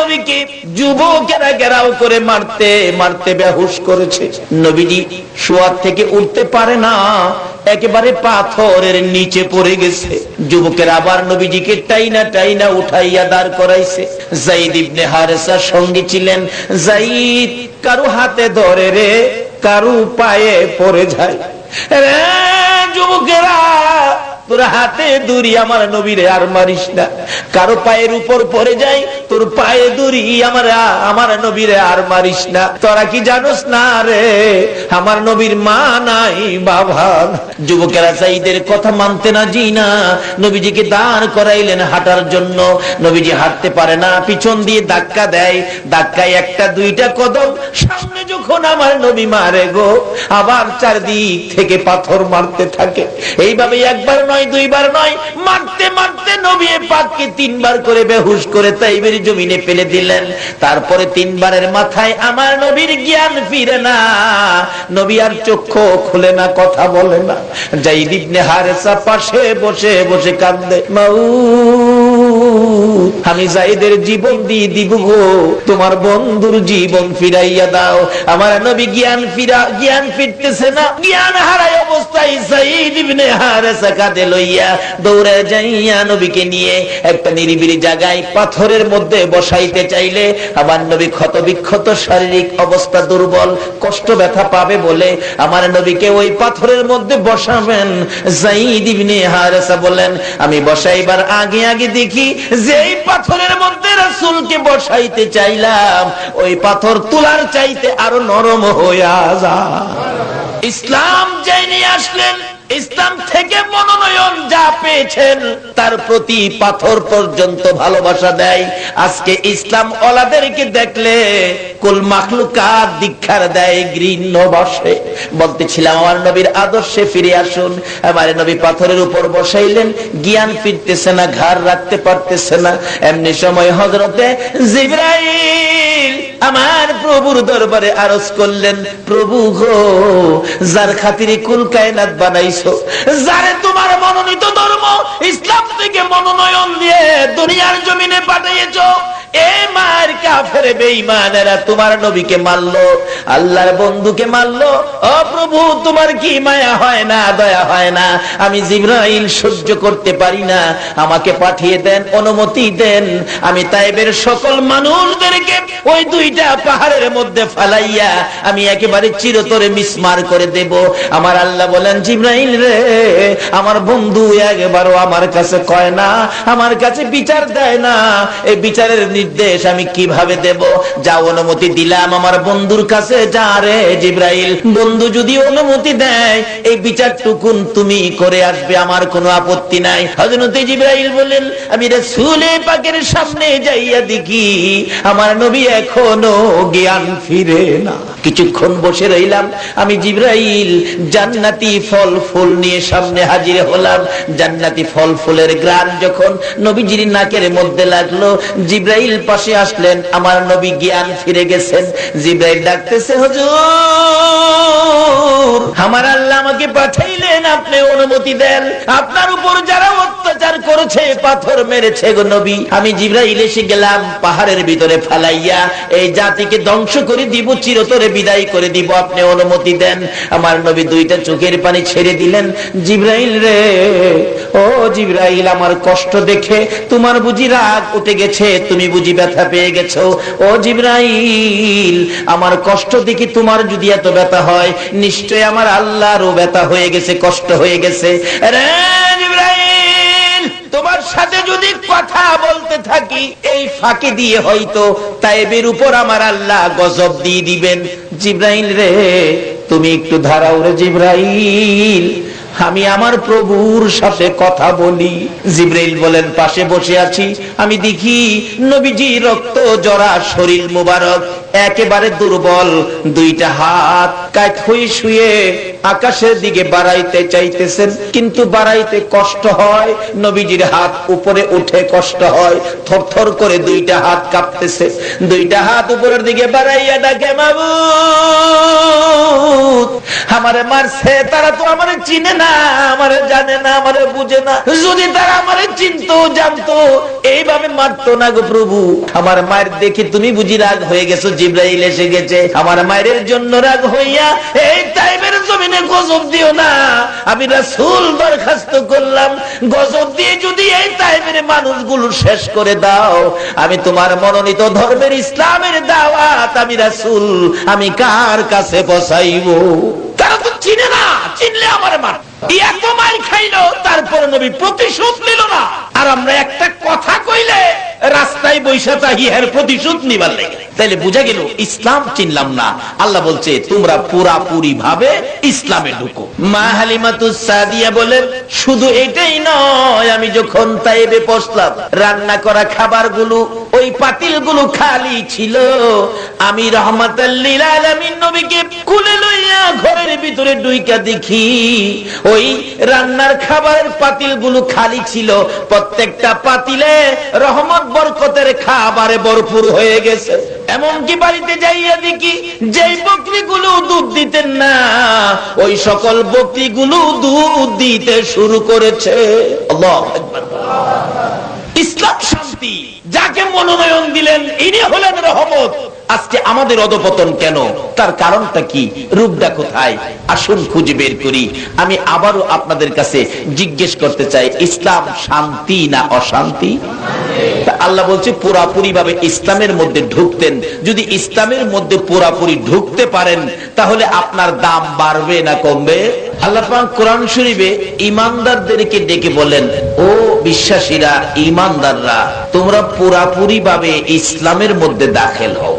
নবীকে যুবকেরা ঘেরাও করে মারতে মারতে বেহুশ করেছে। নবীজি শোয়ার থেকে উঠতে পারে না, একেবারে পাথরের নিচে পড়ে গেছে। যুবকের আবার নবীজিকে টাইনা টাইনা উঠাইয়া দাঁড় করাইছে। যায়েদ ইবনে হারেসা সঙ্গী ছিলেন। যায়েদ কারো হাতে ধরে রে, কারো পায়ে পড়ে যায়। রে যুবকেরা, তোর হাতে দড়ি, আমার নবীরে আর মারিস না। কারো পায়ের উপর পড়ে যায়, তোর পায়ে দড়ি, আমার নবীরে আর মারিস না। তোরা কি জানোস না রে, আমার নবীর মা নাই, বাবা। যুবকেরা যায়েদের কথা মানতে না জি না, নবীজিকে দাঁড় করাইলেন হাঁটার জন্য। নবীজি হাঁটতে পারে না, পিছন দিয়ে ধাক্কা দেয়। ধাক্কায় একটা দুইটা কদম সামনে যখন আমার নবী মারে গো, আবার চারদিক থেকে পাথর মারতে থাকে। এইভাবে একবার নয়, দুইবার নয়, মারতে মারতে নবী পাককে তিনবার করে বেহুশ করে তাইবের জমিনে ফেলে দিলেন। তারপরে তিনবারের মাথায় আমার নবীর জ্ঞান ফিরে না, নবী আর চক্ষু খুলে না, কথা বলে না। যায়েদ ইবনে হারেসা পাশে বসে বসে কাঁদে, আমি যায়েদের জীবন দিয়ে দিব গো, তোমার বন্ধুর জীবন ফিরাইয়া দাও। আমার নবী জ্ঞান ফিরতেছে না, জ্ঞান হারাই অবস্থায় যায়েদ ইবনে হারেসা কাঁধে লইয়া দৌড়ে যাইয়া নবীকে নিয়ে একটা নিরিবিলি জায়গায় পাথরের মধ্যে বসাইতে চাইলে আমার নবী ক্ষত বিক্ষত, শারীরিক অবস্থা দুর্বল, কষ্ট ব্যথা পাবে বলে আমার নবীকে ওই পাথরের মধ্যে বসাবেন। যায়েদ ইবনে হারেসা বলেন, আমি বসাইবার আগে আগে দেখি যে এই পাথরের মধ্যে রাসূলকে বসাইতে চাইলাম, ওই পাথর তুলার চাইতে আরো নরম হইয়া যায়। ইসলাম জেনে আসলেন, ইসলাম থেকে মনোনয়ন যা পেয়েছেন তার প্রতি পাথর পর্যন্ত ভালোবাসা দেয়। আজকে ইসলাম ওলাদেরকে দেখলে কুল মাখলুকাত দীক্ষার দেয়, ঘৃণ্য বসে। বলতেছিলাম আমার নবীর আদর্শে ফিরে আসুন। আমার নবী পাথরের উপর বসাইলেন, জ্ঞান ফিরতেছে না, ঘাড় রাখতে পারতেছে না। এমনি সময় হযরতে জিবরাইল আমার প্রভুর দরবারে আরজ করলেন, প্রভু গো, যার খাতিরে কুল কায়নাত বানাইছো, যারে তোমার মনোনীত ধর্ম ইসলাম থেকে মনোনয়ন দিয়ে দুনিয়ার জমিনে পাঠিয়েছো, এই মার কাফের বেঈমানেরা তোমার নবীকে মারলো, আল্লাহর বন্ধুকে মারলো। ও প্রভু, তোমার কি মায়া হয় না, দয়া হয় না? আমি জিবরাইল সহ্য করতে পারি না, আমাকে পাঠিয়ে দেন, অনুমতি দেন। আমি তাইবের সকল মানুষদেরকে ওই দুইটা পাহাড়ের মধ্যে ফালাইয়া আমি একেবারে চিরতরে মিসমার করে দেব। আমার আল্লাহ বলেন, জিবরাইল রে, আমার বন্ধু একবারও আমার কাছে কয় না, আমার কাছে বিচার দেয় না, এই বিচারের নির্দেশ আমি কিভাবে দেব? যা অনুমতি দিলাম আমার বন্ধুর কাছে, যা রে জিবরাইল, বন্ধু যদি অনুমতি দেয় এই বিচারটুকুন তুমি করে আসবে, আমার কোনো আপত্তি নাই। হযরত জিবরাইল বলেন, আমি রাসূল পাকের সামনে যাইয়া দেখি আমার নবী এখনো জ্ঞান ফিরে না। কিছুক্ষণ বসে রইলাম, আমি জিবরাইল জান্নাতি ফল ফুল নিয়ে সামনে হাজির হলাম। জান্নাতি ফল ফুলের ঘ্রাণ যখন নবীজির নাকের মধ্যে লাগলো, জিবরাইল পাশে আসলেন, আমার নবী জ্ঞান ফিরে গেছেন। জিবরাইল ডাকতেছে, হুজুর, আমার আল্লাহ আমাকে পাঠাইলেন, আপনি অনুমতি দেন। আপনার উপর যারা অত্যাচার করেছে, পাথর মেরেছে গো নবী, আমি জিবরাইল এসে গেলাম পাহাড়ের ভিতরে ফালাইয়া এই জাতিকে ধ্বংস করে দিব, চিরতরে বিদায় করে দিব, আপনি অনুমতি দেন। আমার নবী দুইটা চোখের পানি ছেড়ে দিলেন। জিবরাইল রে, ও জিবরাইল, আমার কষ্ট দেখে তোমার বুঝি রাগ উঠে গেছে, তুমি বুঝি ব্যথা পেয়ে গেছো? ও জিবরাইল, আমার কষ্ট দেখে তোমার যদি এত ব্যথা হয়, নিশ্চয় আমার আল্লাহরও ব্যথা হয়ে গেছে, কষ্ট হয়ে গেছে। রে জিবরাইল, তোমার সাথে যদি কথা বলতে থাকি এই ফাঁকি দিয়ে হয়তো তাইবের উপর আমার আল্লাহ গজব দিয়ে দিবেন। জিবরাইল রে, তুমি একটু দাঁড়াও রে জিবরাইল, আমি আমার প্রভুর সাথে কথা বলি। জিবরাইল বলেন, পাশে বসে আছি, আমি দেখি নবীজি রক্ত জরা শরীর মুবারক, একেবারে দুর্বল, দুইটা হাত কাত হয়ে শুয়ে আকাশের দিকে বাড়াইতে চাইতেছেন, কিন্তু বাড়াইতে কষ্ট হয়। নবীজির হাত উপরে উঠে কষ্ট হয়, থরথর করে দুইটা হাত কাঁপতেছে। দুইটা হাত উপরের দিকে বাড়াইয়া ডাকে, মাবুদ আমারে মারছে, তারা তো আমারে চিনে না, আমারে জানে না, আমারে বুঝে না। যদি তারা আমারে চিনতো, জানতো, এইভাবে মারতো না গো প্রভু। আমার মায়ের দেখে তুমি বুঝি রাগ হয়ে গেছো, জিবরাইল এসে গেছে। আমার মায়ের জন্য রাগ হইয়া এই তাইবের জমিনে গজব দিও না। আমি রাসূল দরখাস্ত করলাম, গজব দিয়ে যদি এই তাইবের মানুষগুলো শেষ করে দাও, আমি তোমার মনোনীত ধর্মের ইসলামের দাওয়াত আমি রাসূল আমি কার কাছে পৌঁছাইবো? তারা তো চিনে না, চিনলে আমার মার। এত মার খাইলো, তারপরে নবী প্রতিশোধ নিল না। আর আমরা একটা কথা কইলে রাস্তায় বৈশা থাকি এর প্রতিশোধ নিবার লাগে। তাইলে বুঝা গেল ইসলাম চিনলাম না। আল্লাহ বলছে তোমরা পুরাপুরি ভাবে ইসলামে ঢুকো। মা হালিমাতুস সাদিয়া বলেন, শুধু এটাই নয়, আমি যখন তাইবে পৌঁছলাম, রান্না করা খাবারগুলো ওই পাতিলগুলো খালি ছিল। আমি রাহমাতাল লিল আলামিন নবীকে কুলে লইয়া ঘরের ভিতরে ঢুইকা দেখি ওই রান্নার খাবারের পাতিলগুলো খালি ছিল। প্রত্যেকটা পাতিলে রহমত বরকতের খাবারে ভরপুর হয়ে গেছে। এমনকি বাড়িতে যাইয়া দেখি যেই বকরিগুলো দুধ দিতেন না, ওই সকল বকরিগুলো দুধ দিতে শুরু করেছে। আল্লাহু আকবার। ইসলাম শান্তি, যাকে মনোনয়ন দিলেন ইনি হলেন রহমত। আজকে আমাদের অধপতন কেন? তার কারণটা কি? রূপটা কোথায়? আসুন খুঁজে বের করি। আমি আবারও আপনাদের কাছে জিজ্ঞেস করতে চাই, ইসলাম শান্তি না অশান্তি? আল্লাহ বলছে পুরাপুরি ভাবে ইসলামের মধ্যে ঢুকতেন। যদি ইসলামের মধ্যে পুরাপুরি ঢুকতে পারেন, তাহলে আপনার দাম বাড়বে না কমবে? আল্লাহ পাক কোরআন শরীফে ঈমানদারদেরকে ডেকে বলেন, ও বিশ্বাসীরা, ঈমানদাররা, তোমরা পুরাপুরি ভাবে ইসলামের মধ্যে দাখিল হও।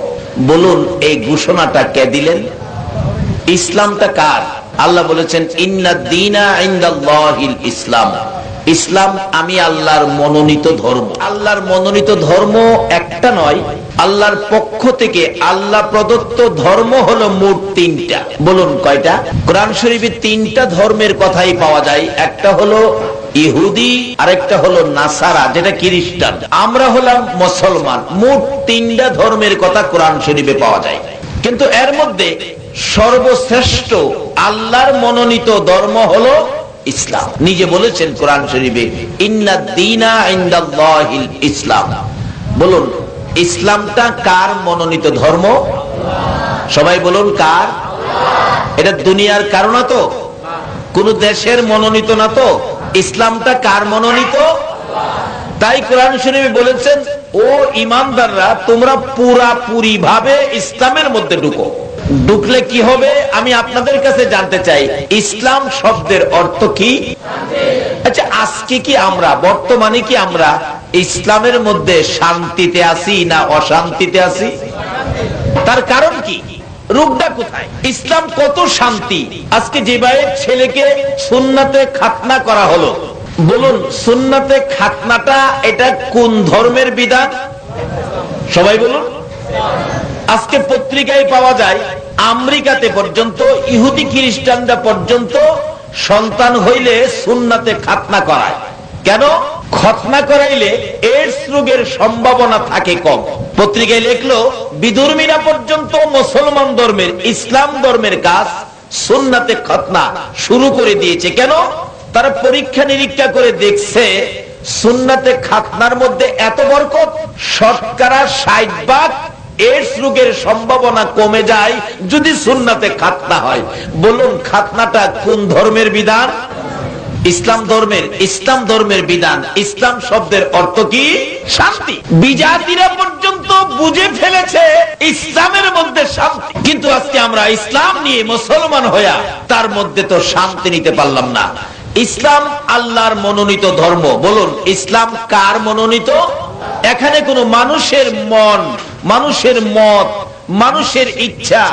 বলুন এই ঘোষণাটা কে দিলেন? ইসলামটা কার? আল্লাহ বলেছেন, ইন্নাদ দীনা ইনদাল্লাহিল ইসলাম। ইসলাম আমি আল্লাহর মনোনীত ধর্ম। আল্লাহর মনোনীত ধর্ম একটা নয়, আল্লাহর পক্ষ থেকে আল্লাহ প্রদত্ত ধর্ম হলো মোট তিনটা। বলুন কয়টা? কোরআন শরীফে তিনটা ধর্মের কথাই পাওয়া যায়। একটা হলো ইহুদি, আরেকটা হলো নাসারা, যেটা খ্রিস্টান। আমরা হলাম মুসলমান। মোট তিনটা ধর্মের কথা কোরআন শরীফে পাওয়া যায়। কিন্তু এর মধ্যে সর্বশ্রেষ্ঠ আল্লাহর মনোনীত ধর্ম হলো ইসলাম। নিজে বলেছেন কোরআন শরীফে, ইন্নাদ দীনা ইনদাল্লাহিল ইসলাম। বলুন ইসলামটা কার মনোনীত ধর্ম? সবাই বলুন কার? এটা দুনিয়ার কারণ না তো, কোন দেশের মনোনীত না তো। ইসলামটা কার মনোনীত? তাই কোরআন শরীফে বলেছেন, ও ঈমানদাররা, তোমরা পুরাপুরি ভাবে ইসলামের মধ্যে ঢুকো। ঢুকলে কি হবে আমি আপনাদের কাছে জানতে চাই। ইসলাম শব্দের অর্থ কি? আচ্ছা, আজকে কি আমরা, বর্তমানে কি আমরা ইসলামের মধ্যে শান্তিতে আছি না অশান্তিতে আছি? তার কারণ কি? রূপটা কোথায়? ইসলাম কত শান্তি। আজকে যে ভাইয়ের ছেলেকে সুন্নাতে খাতনা করা হলো, বলুন সুন্নাতে খাতনাটা এটা কোন ধর্মের বিধান? সবাই বলুন। আজকে পত্রিকায় পাওয়া যায় আমেরিকাতে পর্যন্ত, ইহুদি খ্রিস্টানরা পর্যন্ত সন্তান হইলে সুন্নাতে খাতনা করায়। কেন? খতনা করাইলে এইডস রোগের সম্ভাবনা থাকে কম। পত্রিকায় লিখলো বিধর্মীরা পর্যন্ত মুসলমান ধর্মের, ইসলাম ধর্মের কাজ সুন্নাতে খতনা শুরু করে দিয়েছে। কেন? তারা পরীক্ষা নিরীক্ষা করে দেখছে সুন্নাতে খাতনার মধ্যে এত বরকত, শতকরা 60% এইডস রোগের সম্ভাবনা কমে যায় যদি সুন্নাতে খাতনা হয়। বলুন খাতনাটা কোন ধর্মের বিধান? ইসলাম ধর্মের। ইসলাম ধর্মের বিধান। ইসলাম শব্দের অর্থ কি? শান্তি। বিজাতিরা পর্যন্ত বুঝে ফেলেছে ইসলামের মধ্যে শান্তি, কিন্তু আজকে আমরা ইসলাম নিয়ে মুসলমান হইয়া তার মধ্যে তো শান্তি নিতে পারলাম না। ইসলাম আল্লাহর মনোনীত ধর্ম। বলুন ইসলাম কার মনোনীত? এখানে কোনো মানুষের মন, মানুষের মত, মানুষের ইচ্ছা,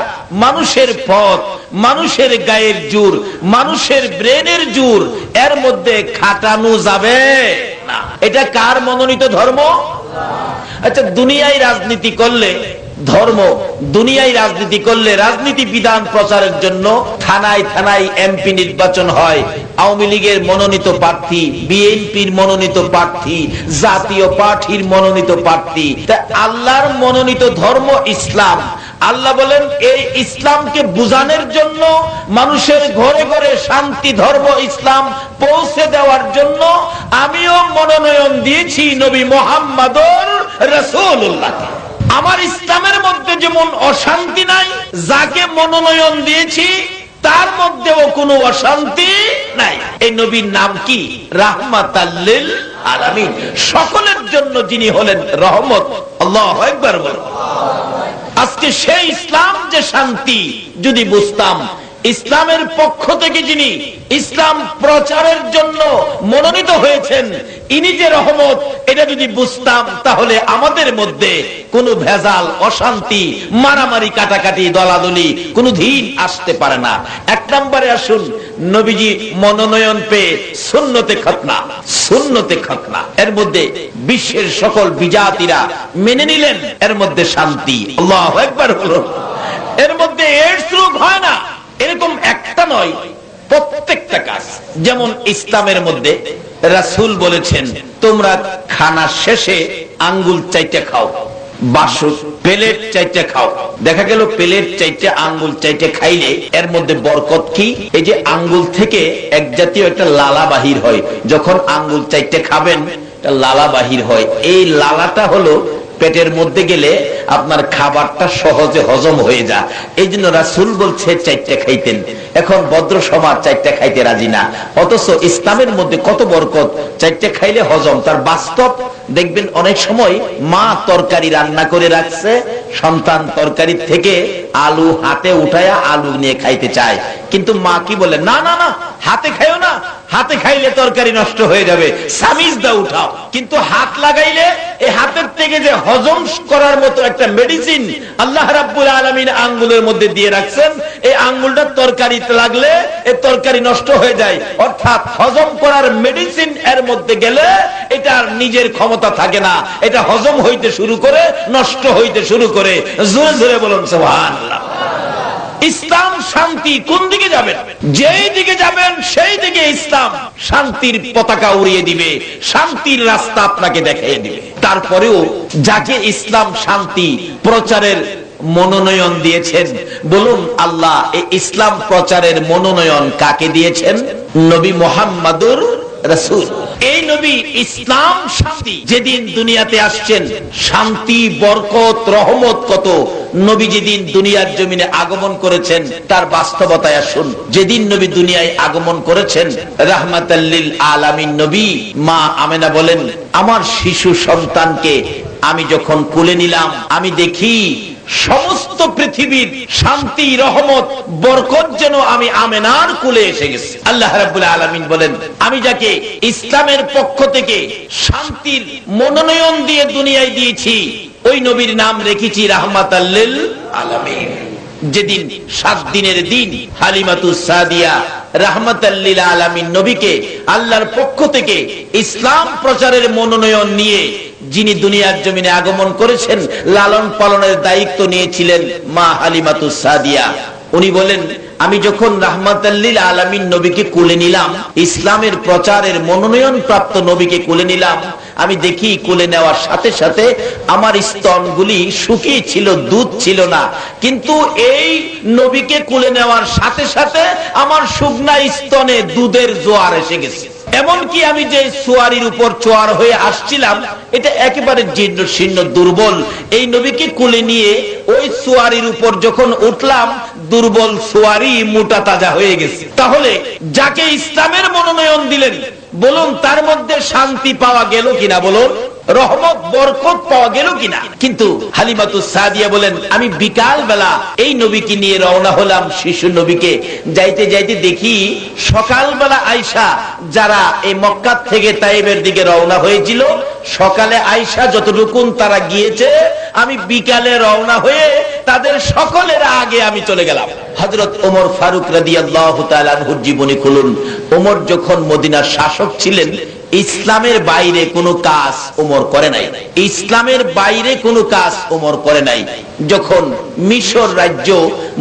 মানুষের পথ, মানুষের গায়ের জোর, মানুষের ব্রেনের জোর এর মধ্যে খাটানো যাবে না। এটা কার মনোনীত ধর্ম? আচ্ছা, দুনিয়ায় রাজনীতি করলে ধর্ম। দুনিয়ায় রাজনীতি করলে রাজনীতি বিধান প্রচারের জন্য থানায় থানায় এমপি নির্বাচন হয়, আওয়ামী লীগের মনোনীত প্রার্থী, বিএনপির মনোনীত প্রার্থী, জাতীয় পার্টির মনোনীত প্রার্থী। তা আল্লাহর মনোনীত ধর্ম ইসলাম। আল্লাহ বলেন এই ইসলামকে বুঝানোর জন্য, মানুষের ঘরে ঘরে শান্তি ধর্ম ইসলাম পৌঁছে দেওয়ার জন্য আমিও মনোনয়ন দিয়েছি নবী মুহাম্মদুর রাসূলুল্লাহকে। আমার ইসলামের মধ্যে যেমন অশান্তি নাই, যাকে মনোনয়ন দিয়েছি তার মধ্যেও কোনো অশান্তি নাই। এই নবীর নাম কি? রাহমাতাল লিল আলামিন, সকলের জন্য যিনি হলেন রহমত। আল্লাহু আকবার বলো। আজকে সেই ইসলাম যে শান্তি যদি বুঝতাম, ইসলামের পক্ষ থেকে যিনি ইসলাম প্রচারের জন্য মনোনীত হয়েছেন ইনি যে রহমত, এটা যদি বুঝতাম তাহলে আমাদের মধ্যে কোনো ভেজাল, অশান্তি, মারামারি, কাটাকাটি, দলাদলি কোনো দিন আসতে পারে না। এক নম্বরে আসুন, নবীজি মনোনয়ন পেয়ে সুন্নতে খতনা, সুন্নতে খতনা এর মধ্যে বিশ্বের সকল বিজাতিরা মেনে নিলেন, এর মধ্যে শান্তি। আল্লাহু আকবার বলুন। এর মধ্যে এইডস রোগ হয় না, এরকম একটা নয়, প্রত্যেকটা কাজ। যেমন ইসলামের মধ্যে রাসূল বলেছেন তোমরা খানা শেষে আঙ্গুল চাইতে খাও, বাসক প্লেট চাইতে খাও। দেখা গেল প্লেট চাইতে আঙ্গুল চাইতে খাইলে এর মধ্যে বরকত কি? এই যে আঙ্গুল থেকে এক জাতীয় একটা লালা বাহির হয়, যখন আঙ্গুল চাইতে খাবেন লালা বাহির হয়। এই লালাটা হলো পেটের মধ্যে গেলে আপনার খাবারটা সহজে হজম হয়ে যায়। এই জন্য রাসূল বলছে চারটা খাইতেন। এখন ভদ্র সমাজ চারটা খাইতে রাজি না, অথচ ইসলামের মধ্যে কত বরকত। চারটা খাইলে হজম, তার বাস্তব দেখবেন। অনেক সময় মা তরকারি রান্না করে রাখছে, সন্তান তরকারি থেকে আলু হাতে উঠায়া আলু নিয়ে খাইতে চায়, কিন্তু মা কি বলে, না না না, হাতে খাইও না, হাতে খাইলে তরকারি নষ্ট হয়ে যাবে, সামিজ দা উঠাও। কিন্তু হাত লাগাইলে এই হাতের থেকে যে হজম করার মতো একটা মেডিসিন আল্লাহ রাব্বুল আলামিন আঙ্গুলের মধ্যে দিয়ে রাখছেন, এই আঙ্গুলটা তরকারিতে লাগলে এই তরকারি নষ্ট হয়ে যায়। অর্থাৎ হজম করার মেডিসিন এর মধ্যে গেলে এটা নিজের ক্ষমতা থাকে না, এটা হজম হইতে শুরু করে, নষ্ট হইতে শুরু করে। জোরে জোরে বলুন সুবহানাল্লাহ। ইসলাম শান্তি। কোন দিকে যাবেন? যেই দিকে যাবেন সেই দিকে ইসলাম শান্তির পতাকা উড়িয়ে দিবে, শান্তির রাস্তা আপনাকে দেখিয়ে দিবে। তারপরেও যাকে ইসলাম শান্তি প্রচারের মনোনয়ন দিয়েছেন, বলুন আল্লাহ এই ইসলাম প্রচারের মনোনয়ন কাকে দিয়েছেন? নবী মুহাম্মদুর রাসূল। এই নবী ইসলাম শান্তি। যেদিন দুনিয়াতে আসছেন শান্তি, বরকত, রহমত কত। নবী যেদিন দুনিয়ার জমিনে আগমন করেছেন তার বাস্তবতায় আসুন। যেদিন নবী দুনিয়ায় আগমন করেছেন রাহমাতাল লিল আলামিন নবী, মা আমেনা বলেন আমার শিশু সন্তানকে আমি যখন কোলে নিলাম, আমি দেখি সমস্ত পৃথিবীর শান্তি, রহমত, বরকত যেন আমি আমেনার কোলে এসে গেছি। আল্লাহ রাব্বুল আলামিন বলেন আমি যাকে ইসলামের পক্ষ থেকে শান্তির মনোনয়ন দিয়ে দুনিয়ায় দিয়েছি ওই নবীর নাম রেখেছি রাহমাতাল লিল আলামিন। যেদিন 7 দিনের দিন হালিমাতুস সাদিয়া রাহমাতাল লিল আলামিন নবীকে আল্লাহর পক্ষ থেকে ইসলাম প্রচারের মনোনয়ন নিয়ে যিনি দুনিয়ার জমিনে আগমন করেছেন, লালন পালনের দায়িত্ব নিয়েছিলেন মা হালিমাতুস সাদিয়া। উনি বলেন আমি যখন রাহমাতাল লিল আলামিন নবীকে কোলে নিলাম, ইসলামের প্রচারের মনোনয়ন প্রাপ্ত নবীকে কোলে নিলাম, আমি দেখি কোলে নেওয়ার সাথে সাথে আমার স্তনগুলি শুকিয়ে ছিল, দুধ ছিল না। কিন্তু এই নবীকে কোলে নেওয়ার সাথে সাথে আমার শুকনা স্তনে দুধের জোয়ার এসে গেছে। এমনকি আমি যে সোয়ারির উপর চোয়ার হয়ে আসছিলাম এটা একেবারে জীর্ণ শীর্ণ দুর্বল, এই নবীকে কোলে নিয়ে ওই সোয়ারির উপর যখন উঠলাম দুর্বল সোয়ারি মোটা তাজা হয়ে গেছে। তাহলে যাকে ইসলামের মনোনয়ন দিলেন বলুন তার মধ্যে শান্তি পাওয়া গেল কিনা? বলুন রহমত, বরকত পাওয়া গেল কিনা? কিন্তু হালিমাতুস সাদিয়া বলেন আমি বিকাল বেলা এই নবীকে নিয়ে রওনা হলাম, শিশু নবীকে। যাইতে যাইতে দেখি সকালবেলা আয়েশা যারা এই মক্কা থেকে তায়েবের দিকে রওনা হয়েছিল, সকালে আয়েশা যতটুকুন তারা গিয়েছে, আমি বিকালে রওনা হয়ে তাদের সকলের আগে আমি চলে গেলাম। হযরত ওমর ফারুক রাদিয়াল্লাহু তাআলা আনহুর জীবনী খুলুন। ওমর যখন মদিনার শাসক ছিলেন ইসলামের বাইরে কোনো কাজ ওমর করে নাই, ইসলামের বাইরে কোনো কাজ ওমর করে নাই। যখন মিশর রাজ্য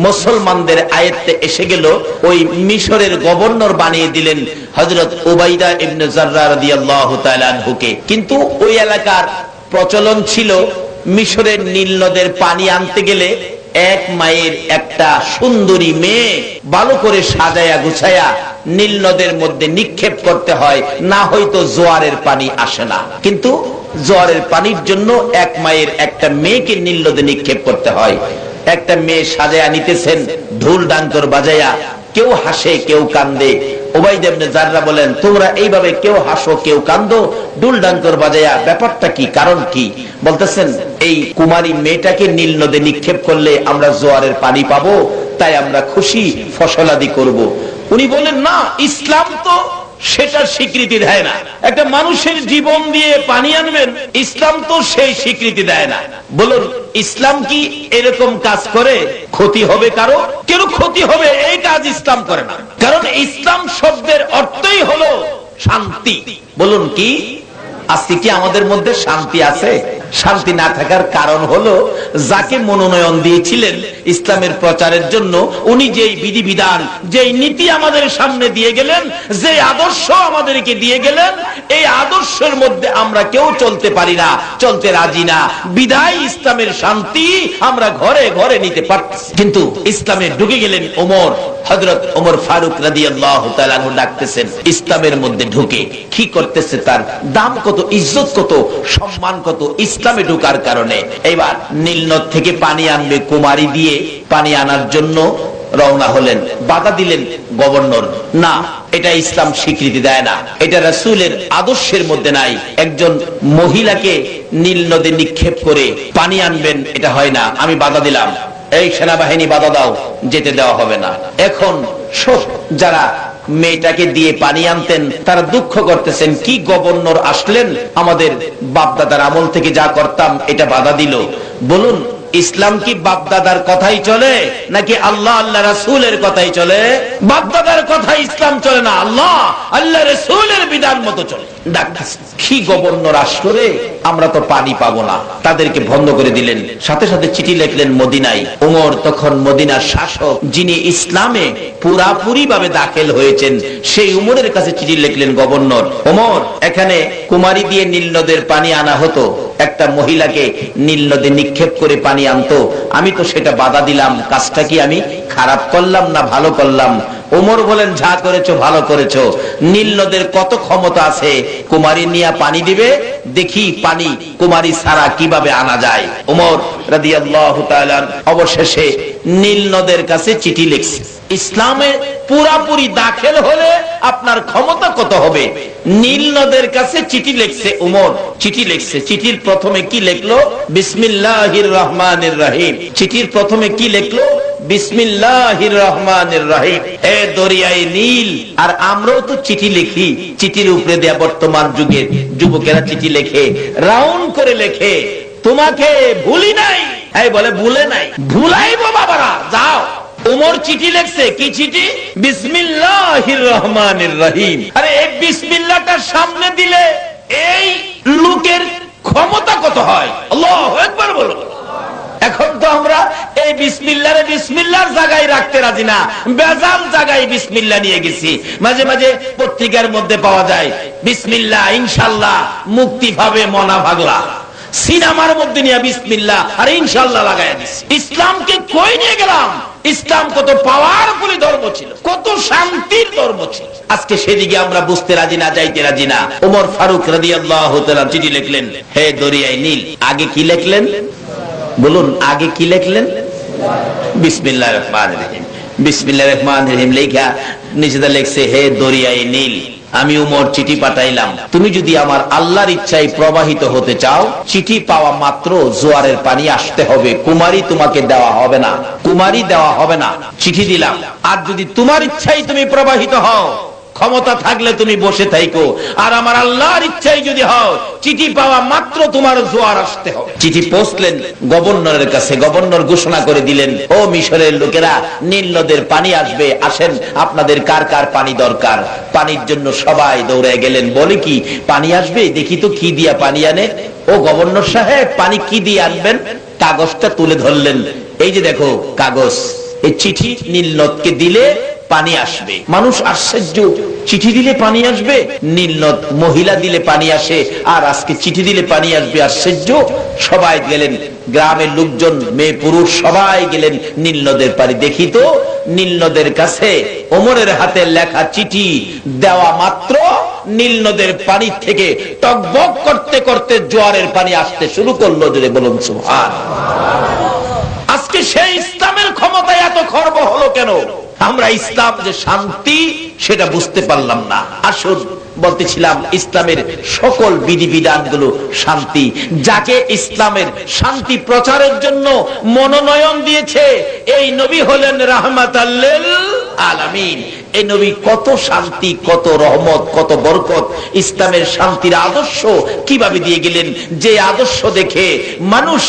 মুসলমানদের আয়ত্তে এসে গেল, ওই মিশরের গভর্নর বানিয়ে দিলেন হযরত উবাইদা ইবনে জাররাহ রাদিয়াল্লাহু তাআলা আনহুকে। কিন্তু ওই এলাকার প্রচলন ছিল মিশরের নীল নদের পানি আনতে গেলে এক মায়ের একটা সুন্দরী মেয়ে ভালো করে সাজায়া গুছায়া নীল নদের মধ্যে নিক্ষেপ করতে হয়, না হয়তো জোয়ারের পানি আসে না। কিন্তু জোয়ারের পানির জন্য এক মায়ের একটা মেয়েকে নীল নদে নিক্ষেপ করতে হয়। একটা মেয়ে সাজায়া নিতেছেন ঢোল ডাঙ্কর বাজায়া, কেউ হাসে কেউ কান্দে। উবাইদা ইবনে জাররাহ বলেন, তোমরা এইভাবে কেউ হাসো কেউ কান্দো ঢোল ডাঙ্কর বাজায়া, ব্যাপারটা কি, কারণ কি? বলতেছেন, এই কুমারী মেয়েটাকে নীল নদে নিক্ষেপ করলে আমরা জোয়ারের পানি পাবো, তাই আমরা খুশি ফসলাদি করব। উনি বলেন, না, ইসলাম তো সেটা স্বীকৃতি দেয় না। একটা মানুষের জীবন দিয়ে পানি আনবেন, ইসলাম তো সেই স্বীকৃতি দেয় না। বলুন, ইসলাম কি এরকম কাজ করে? ক্ষতি হবে কারো, কেন ক্ষতি হবে এই কাজ ইসলাম করে না। কারণ ইসলাম শব্দের অর্থই হলো শান্তি। বলুন কি আজকে কি আমাদের মধ্যে শান্তি আছে? শান্তি না থাকার কারণ হলো, যাকে মনোনয়ন দিয়েছিলেন ইসলামের প্রচারের জন্য, উনি যেই বিধিবিধান যেই নীতি আমাদের সামনে দিয়ে গেলেন, যে আদর্শ আমাদেরকে দিয়ে গেলেন, এই আদর্শের মধ্যে আমরা কেউ চলতে পারি না, চলতে রাজি না। বিধায় ইসলামের শান্তি আমরা ঘরে ঘরে নিতে পারছি। কিন্তু ইসলামে ঢুকে গেলেন ওমর, হযরত ওমর ফারুক রাদিয়াল্লাহু তাআলা আনহু ডাকতেছেন ইসলামের মধ্যে ঢুকে। কি করতেছে? তার দাম কত, ইজ্জত কত, সম্মান কত ইসলামে ঢোকার কারণে। এবার নীলনদ থেকে পানি আনবে কুমারী দিয়ে, পানি আনার জন্য রওনা হলেন। বাধা দিলেন গভর্নর, না, এটা ইসলাম স্বীকৃতি দেয় না, এটা রাসূলের আদর্শের মধ্যে নাই। একজন মহিলাকে নীল নদে নিক্ষেপ করে পানি আনবেন, এটা হয় না, আমি বাধা দিলাম। এই সেনাবাহিনী বাধা দাও, যেতে দেওয়া হবে না। এখন সব যারা মেয়েটাকে দিয়ে পানি আনতেন তারা দুঃখ করতেছেন, কি গভর্নর আসলেন, আমাদের বাপদাদার আমল থেকে যা করতাম এটা বাধা দিল। বলুন, ইসলাম কি বাপদাদার কথাই চলে নাকি আল্লাহ আল্লাহ রাসূলের কথাই চলে? বাপদাদার কথাই ইসলাম চলে না, আল্লাহ আল্লাহ রাসূলের বিধান মতো চলে। কি গভর্নর আসলে, আমরা তো পানি পাবো না। তাদেরকে বন্ধ করে দিলেন। সাথে সাথে চিঠি লিখলেন মদিনায়। ওমর তখন মদিনার শাসক, যিনি ইসলামে পুরাপুরি ভাবে দাখিল হয়েছেন, সেই উমরের কাছে চিঠি লিখলেন, গভর্নর ওমর, এখানে কুমারী দিয়ে নীল নদের পানি আনা হতো, একটা মহিলাকে নীল নদে নিক্ষেপ করে পানি আনতো, আমি তো সেটা বাধা দিলাম, কাজটা কি আমি খারাপ করলাম না ভালো করলাম? ওমর বলেন, যা করেছো ভালো করেছো। নীল নদের কত ক্ষমতা আছে, কুমারী নিয়ে পানি দিবে, দেখি পানি কুমারী ছাড়া কিভাবে আনা যায়। ওমর রাদিয়াল্লাহু তাআলা অবশেষে নীল নদের কাছে চিঠি লিখছে, ইসলামে পুরাপুরি দাখিল হলে আপনার ক্ষমতা কত হবে। নীল নদের কাছে চিঠি লিখছে ওমর, চিঠি লিখছে। চিঠির প্রথমে কি লিখলো? বিসমিল্লাহির রহমানির রহিম। চিঠির প্রথমে কি লিখলো? বিসমিল্লাহির রহমানির রহিম। হে দরিয়ায় নীল। আর আমরাও তো চিঠি লিখি, চিঠির উপরে দেয়া বর্তমান যুগের যুবকেরা চিঠি লেখে, রাউন্ড করে লেখে, তোমাকে ভুলি নাই। এই বলে ভুলে নাই, ভুলাইবো বাবারা, যাও। ওমর চিঠি লিখছে, কি চিঠি? বিসমিল্লাহির রহমানির রহিম। আরে এই বিসমিল্লাহটা সামনে দিলে এই লোকের ক্ষমতা কত হয়? আল্লাহু আকবার বলো। এখন তো আমরা এই বিসমিল্লাহরে বিসমিল্লাহর জায়গায় রাখতে রাজি না, বেজাল জায়গায় বিসমিল্লাহ নিয়ে গেছি। মাঝে মাঝে পত্রিকার মধ্যে পাওয়া যায়, বিসমিল্লাহ ইনশাআল্লাহ মুক্তি পাবে মনা ভাগলা। সিনেমার মধ্যে নিয়ে বিসমিল্লাহ আর ইনশাআল্লাহ লাগায়া দিছি। ইসলামকে কই নিয়ে গেলাম? ইসলাম কত পাওয়ারফুল ধর্ম ছিল, কত শান্তির ধর্ম ছিল। আজকে সেদিকে আমরা বুঝতে রাজি না, যাইতে রাজি না। ওমর ফারুক রাদিয়াল্লাহু তাআলা চিঠি লিখলেন, হে দরিয়ায় নীল। আগে কি লিখলেন বলুন? আগে কি লিখলেন? বিসমিল্লাহির রহমানির রহিম। বিসমিল্লাহির রহমানির রহিম লেখা নিচেতে লিখছে, হে দরিয়ায় নীল, আমি উমর চিঠি পাঠাইলাম, তুমি যদি আমার আল্লাহর ইচ্ছায় প্রবাহিত হতে চাও, চিঠি পাওয়া মাত্র জোয়ারের পানি আসতে হবে, কুমারী তোমাকে দেওয়া হবে না, কুমারী দেওয়া হবে না। চিঠি দিলাম, আর যদি তোমার ইচ্ছায় তুমি প্রবাহিত হও, ক্ষমতা থাকলে তুমি বসে থাইকো, আর আমার আল্লাহর ইচ্ছাই যদি হও চিঠি পাওয়া মাত্র তোমার জোয়ার আসতে হবে। চিঠি পৌঁছলেন গভর্নরের কাছে, গভর্নর ঘোষণা করে দিলেন, ও মিশরের লোকেরা, নীল নদের পানি আসবে, আসেন, আপনাদের কার কার পানি দরকার। পানির জন্য সবাই দৌড়ে গেলেন। বলে কি পানি আসবে, দেখি তো কি দিয়া পানি আনে। ও গভর্নর সাহেব, পানি কি দিয়ে আনবেন? কাগজটা তুলে ধরলেন, এই যে দেখো কাগজ, এই চিঠি নীল নদকে দিলে পানি আসবে। মানুষ আশ্চর্য, চিঠি দিলে পানি আসবে? নীল নদ, মহিলা দিলে পানি আসে, আর আজকে চিঠি দিলে পানি আসবে, আশ্চর্য। সবাই গেলেন, গ্রামের লোকজন, মেয়ে পুরুষ সবাই গেলেন নীল নদের পানি। দেখি তো নীল নদের কাছে ওমরের হাতে লেখা চিঠি দেওয়া মাত্র নীল নদের পানি থেকে টকবক করতে করতে জোয়ারের পানি আসতে শুরু করলো। জোরে বলুন সুবহানাল্লাহ। আজকে সেই ইসলামের ক্ষমতায় এত খর্ব হলো কেন? আমরা ইসলাম যে শান্তি সেটা বুঝতে পারলাম না। আসুন, বলতেছিলাম ইসলামের সকল বিধিবিধানগুলো শান্তি। যাকে ইসলামের শান্তি প্রচারের জন্য মনোনয়ন দিয়েছে এই নবী হলেন রাহমাতাল লিল আলামিন। এই নবী কত শান্তি, কত রহমত, কত বরকত, ইসলামের শান্তির আদর্শ কিভাবে দিয়ে গেলেন, যে আদর্শ দেখে মানুষ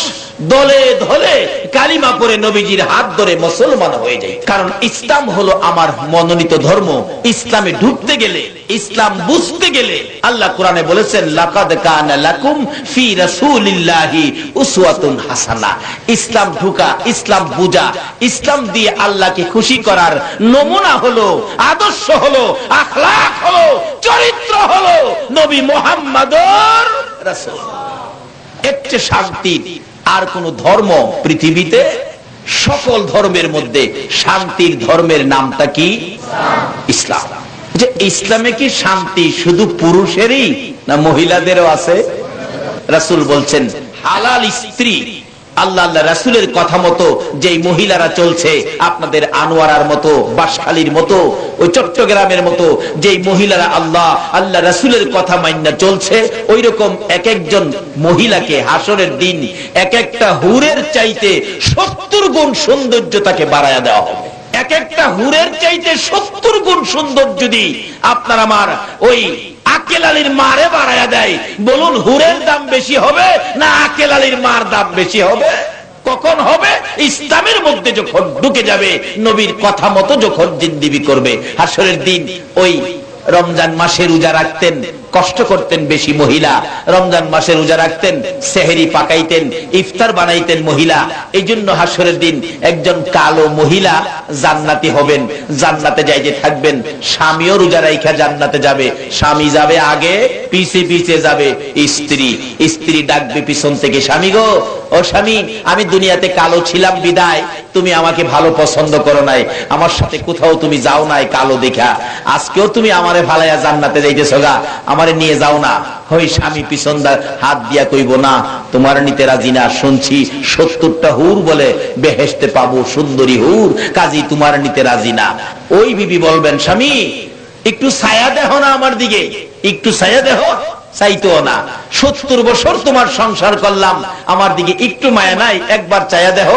দলে ধলে কালিমা পড়ে নবীজির হাত ধরে মুসলমান হয়ে যায়। কারণ ইসলাম হলো আমার মনোনীত ধর্ম। ইসলামে ঢুকতে গেলে, ইসলাম বুঝতে গেলে, আল্লাহ কোরআনে বলেছেন, লাকাদ কানা লাকুম ফি রাসূলিল্লাহি উসওয়াতুন হাসানাহ। ইসলাম ঢুকা, ইসলাম বুঝা, ইসলাম দিয়ে আল্লাহকে খুশি করার নমুনা হলো, আদর্শ হলো, আখলাক হলো, চরিত্র হলো নবী মুহাম্মদুর রাসূল। এর চেয়ে শান্তির আর কোন ধর্ম পৃথিবীতে, সকল ধর্মের মধ্যে শান্তির ধর্মের নামটা কি? ইসলাম। যে ইসলামে কি শান্তি শুধু পুরুষেরই না মহিলাদেরও আছে? রাসূল বলছেন, হালাল স্ত্রী, আল্লাহ আল্লাহ রাসূলের কথা মতো যেই মহিলারা চলছে, আপনাদের আনোয়ারার মতো, বাঁশখালীর মতো, ওই চট্টগ্রামের মতো যেই মহিলারা আল্লাহ আল্লাহ রাসূলের কথা মাইন্না চলছে, ওই রকম এক একজন মহিলাকে হাসরের দিন এক একটা হুরের চাইতে 70 গুণ সৌন্দর্য তাকে বাড়ায়া দেওয়া হবে। এক একটা হুরের চাইতে 70 গুণ সুন্দর যদি আপনার আমার ওই আকেল আলীর মারে বাড়ায়া দেয়, বলুন হুরের দাম বেশি হবে না আকেল আলীর মার দাম বেশি হবে? কখন হবে? ইসলামের মধ্যে যখন ঢুকে যাবে, নবীর কথা মতো যখন জিন্দিগি করবে। হাসরের দিন ওই রমজান মাসে রোজা রাখতেন, কষ্ট করতেন বেশি মহিলা, রমজান মাসে রোজা রাখতেন, সেহরি পাকাইতেন, ইফতার বানাইতেন মহিলা। এই জন্য হাসরের দিন একজন কালো মহিলা জান্নাতি হবেন, জান্নাতে যাইতে থাকবেন। স্বামীও রোজা রাইখা জান্নাতে যাবে। স্বামী যাবে আগে, পিছে পিছে যাবে স্ত্রী। স্ত্রী ডাকবে পিছন থেকে, স্বামী গো, ও স্বামী, আমি দুনিয়াতে কালো ছিলাম বিদায় তুমি আমাকে ভালো পছন্দ করো নাই, আমার সাথে কোথাও তুমি যাও নাই কালো দেখা, আজকেও তুমি আমারে ভালাইয়া জান্নাতে যাইতেছো গা, আমারে নিয়ে যাও না। ওই স্বামী পিছন হাত দিয়া কইব, না তোমার নিতে রাজি না, শুনছি 70টা হুর বলে বেহেশতে পাবো, সুন্দরী হুর, কাজী তোমার নিতে রাজি না। ওই বিবি বলবেন, স্বামী একটু ছায়া দেহ না আমার দিকে, একটু ছায়া দেহ। চাইতো না, 70 বছর তোমার সংসার করলাম, আমার দিকে একটু মায়া নাই, একবার চায়া দেহ।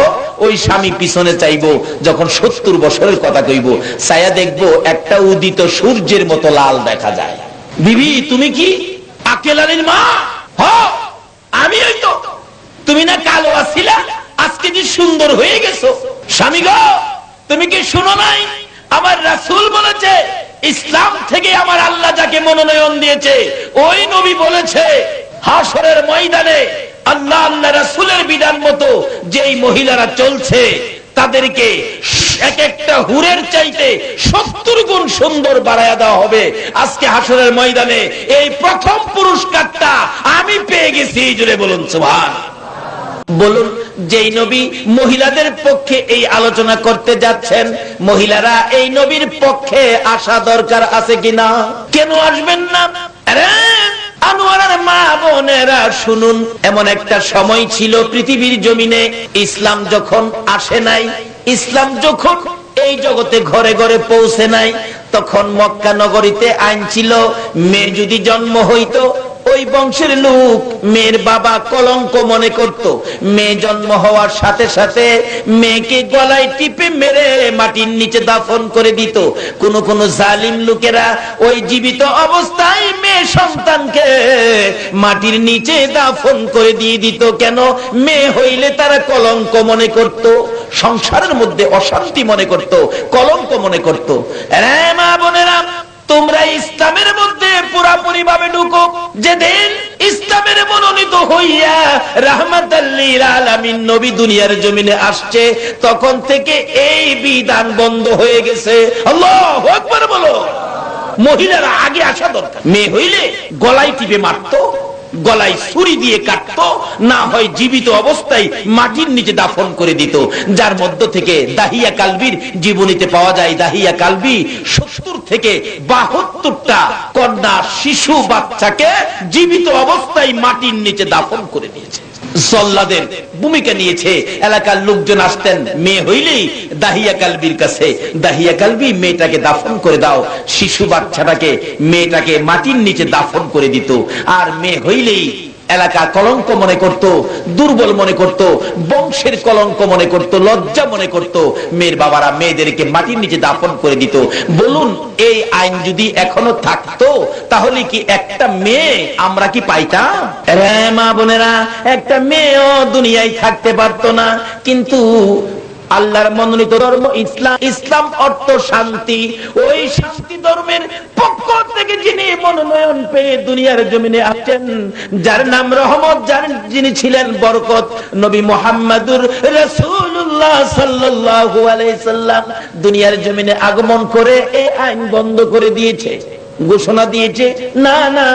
ওই স্বামী পিছনে চাইবো, যখন 70 বছরের কথা কইব, চায়া দেখবো একটা উদিত সূর্যের মতো লাল দেখা যায়। বিবি তুমি কি আকেল আলীর মা? আমি ওই তো, তুমি না কালো আছিলা, আজকে যে সুন্দর হয়ে গেছো। স্বামী গো, তুমি কি শুনো নাই আমার রাসূল বলেছে, ইসলাম থেকে আমার আল্লাহ যাকে মনোনয়ন দিয়েছে ওই নবী বলেছে, হাসরের ময়দানে আল্লাহ আল্লাহ রাসূলের বিধান মতো যেই মহিলারা চলছে তাদেরকে এক একটা হুরের চাইতে 70 গুণ সুন্দর বাড়ায়া দেওয়া হবে। আজকে হাসরের ময়দানে এই প্রথম পুরস্কারটা আমি পেয়ে গেছি। জোরে বলুন সুবহানাল্লাহ। বলুন, যেই নবী মহিলাদের পক্ষে এই আলোচনা করতে যাচ্ছেন, মহিলারা এই নবীর পক্ষে আসা দরকার আছে কিনা? কেন আসবেন না? আনোয়ারার মা বোনেরা শুনুন, এমন একটা সময় ছিল পৃথিবীর জমিনে, ইসলাম যখন আসে নাই, ইসলাম যখন এই জগতে ঘরে ঘরে পৌঁছে নাই, তখন মক্কা নগরীতে আইন ছিল, মেয়ে যদি জন্ম হইতো ওই বংশের লোক মেয়ের বাবা কলঙ্ক মনে করত। মেয়ে জন্ম হওয়ার সাথে সাথে মেয়েকে গলায় টিপে মেরে মাটির নিচে দাফন করে দিত। কোন কোন জালিম লোকেরা ওই জীবিত অবস্থায় মেয়ে সন্তানকে মাটির নিচে দাফন করে দিয়ে দিত। কেন? মেয়ে হইলে তারা কলঙ্ক মনে করত, সংসারের মধ্যে অশান্তি মনে করত, কলঙ্ক মনে করত। মা বোনেরা, তোমরা ইসলামের মধ্যে পুরাপুরি ভাবে ঢুকো। যেদিন ইসলামের মনোনীত হইয়া রাহমাতাল লিল আলামিন নবী দুনিয়ার জমিনে আসছে, তখন থেকে এই বিধান বন্ধ হয়ে গেছে। আল্লাহু আকবার বলো। মহিলারা আগে আসা দরকার। মেয়ে হইলে গলায় টিপে মারতো, গলায় ছুরি দিয়ে কাটতো, না হয় জীবিত অবস্থায় মাটির নিচে দাফন করে দিত। যার মধ্য থেকে দাহিয়া কালবির জীবনীতে পাওয়া যায়, দাহিয়া কালবি 70 থেকে 72টা কন্যা শিশু বাচ্চাকে জীবিত অবস্থায় মাটির নিচে দাফন করে দিয়েছে। জল্লাদের ভূমিকা নিয়েছে। এলাকার লোকজন আসতেন মেয়ে হইলেই দাহিয়া কালবির কাছে, দাহিয়া কালবি মেয়েটাকে দাফন করে দাও। শিশু বাচ্চাটাকে, মেয়েটাকে মাটির নিচে দাফন করে দিত। আর মেয়ে হইলেই এলাকা কলঙ্ক মনে করত, দুর্বল মনে করত, বংশের কলঙ্ক মনে করত, লজ্জা মনে করত। মেয়ের বাবারা মেয়েদেরকে মাটির নিচে দাফন করে দিত। বলুন, এই আইন যদি এখনো থাকতো তাহলে কি একটা মেয়ে আমরা কি পাইতাম? মা বোনেরা, একটা মেয়েও দুনিয়ায় থাকতে পারতো না। কিন্তু আল্লাহর মনোনীত ধর্ম ইসলাম, ইসলাম অর্থ শান্তি। ওই শান্তি ধর্মের পক্ষ থেকে যিনি মনোনয়ন পেয়ে দুনিয়ার জমিনে আসেন, যার নাম রহমত, যার যিনি ছিলেন বরকত, নবী মুহাম্মদুর রাসূলুল্লাহ সাল্লাল্লাহু আলাইহি সাল্লাম দুনিয়ার জমিনে আগমন করে এই আইন বন্ধ করে দিয়েছে। ঘোষণা দিয়েছে, না না,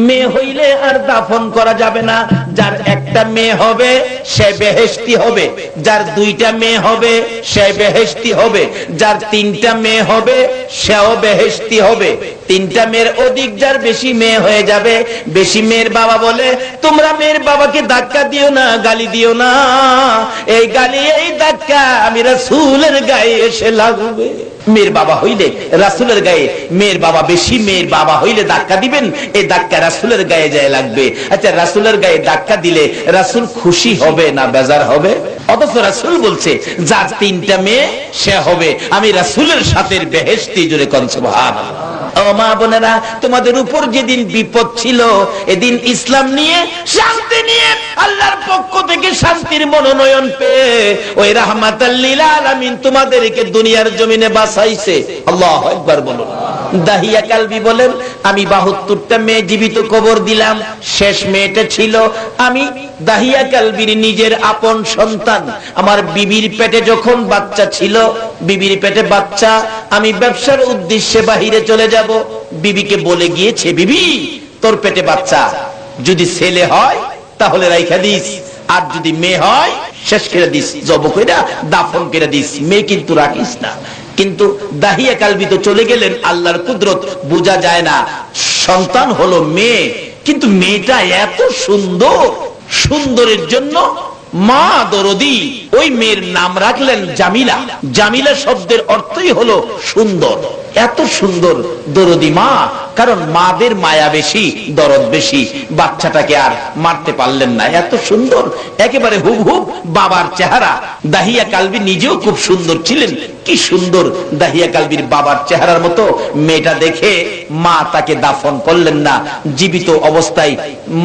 মেয়ে হইলে আর দাফন করা যাবে না। যার একটা মেয়ে হবে সে বেহেশতি হবে, যার দুইটা মেয়ে হবে সে বেহেশতি হবে, যার তিনটা মেয়ে হবে সেও বেহেশতি হবে। তিনটা মেয়ের অধিক যার বেশি মেয়ে হয়ে যাবে। বেশি মেয়ের বাবা বলে, তোমরা মেয়ের বাবাকে ধাক্কা দিও না, গালি দিও না। এই গালি, এই ধাক্কা আমি রাসূলের গায়ে এসে লাগবে। মেয়ের বাবা হইলে রাসূলের গায়ে, মেয়ের বাবা বেশি মেয়ের বাবা হইলে ধাক্কা দিবেন, এই ধাক্কা রাসূলের গায়ে যায় লাগবে। আচ্ছা, রাসূলের গায়ে ধাক্কা দিলে রাসূল খুশি হবে না বেজার হবে? অথচ রাসূল বলছে, যার তিনটা মেয়ে সে হবে আমি রাসূলের সাথে বেহেশতি। জোরে কোন সুবহানাল্লাহ। ও মা বোনেরা, তোমাদের উপর যেদিন বিপদ ছিল, এদিন ইসলাম নিয়ে, শান্তি নিয়ে, আল্লাহর পক্ষ থেকে শান্তির মনোনয়ন পেয়ে ওই রাহমাতাল লিল আলামিন তোমাদেরকে দুনিয়ার জমিনে বাঁচাইছে। আল্লাহু আকবার বলুন। দাহিয়া কালবি বলেন, আমি 72টা মেয়ে জীবিত কবর দিলাম। শেষ মেয়েটা ছিল আমি দাহিয়া কালবির নিজের আপন সন্তান। আমার বিবির পেটে যখন বাচ্চা ছিল, বিবির পেটে বাচ্চা, আমি ব্যবসার উদ্দেশ্যে বাহিরে চলে যাব। বিবিকে বলে গিয়েছে, বিবি তোর পেটে বাচ্চা, যদি ছেলে হয় তাহলে রাইখা দিস, আর যদি মেয়ে হয় শেষ করে দিস, জব কইরা দাফন করে দিস, মেয়ে কিন্তু রাখিস না। কিন্তু দাহিয়া কালবি তো চলে গেলেন। আল্লাহর কুদরত বোঝা যায় না। সন্তান হলো মেয়ে, কিন্তু মেয়েটা এত সুন্দর, সুন্দরের জন্য মা দরদি ওই মেয়ের নাম রাখলেন জামিলা। জামিলা শব্দের অর্থই হলো সুন্দর। এত সুন্দর দরদি মা, কারণ মাদের মায়া বেশি, দরদ বেশি। বাচ্চাটাকে আর মারতে পারলেন না, এত সুন্দর, একেবারে হুবহুব বাবার চেহারা। দাহিয়া কালবি নিজেও খুব সুন্দর ছিলেন। কি সুন্দর দাহিয়া কালবির বাবার চেহারার মতো। মেয়েটা দেখে মা তাকে দাফন করলেন না, জীবিত অবস্থায়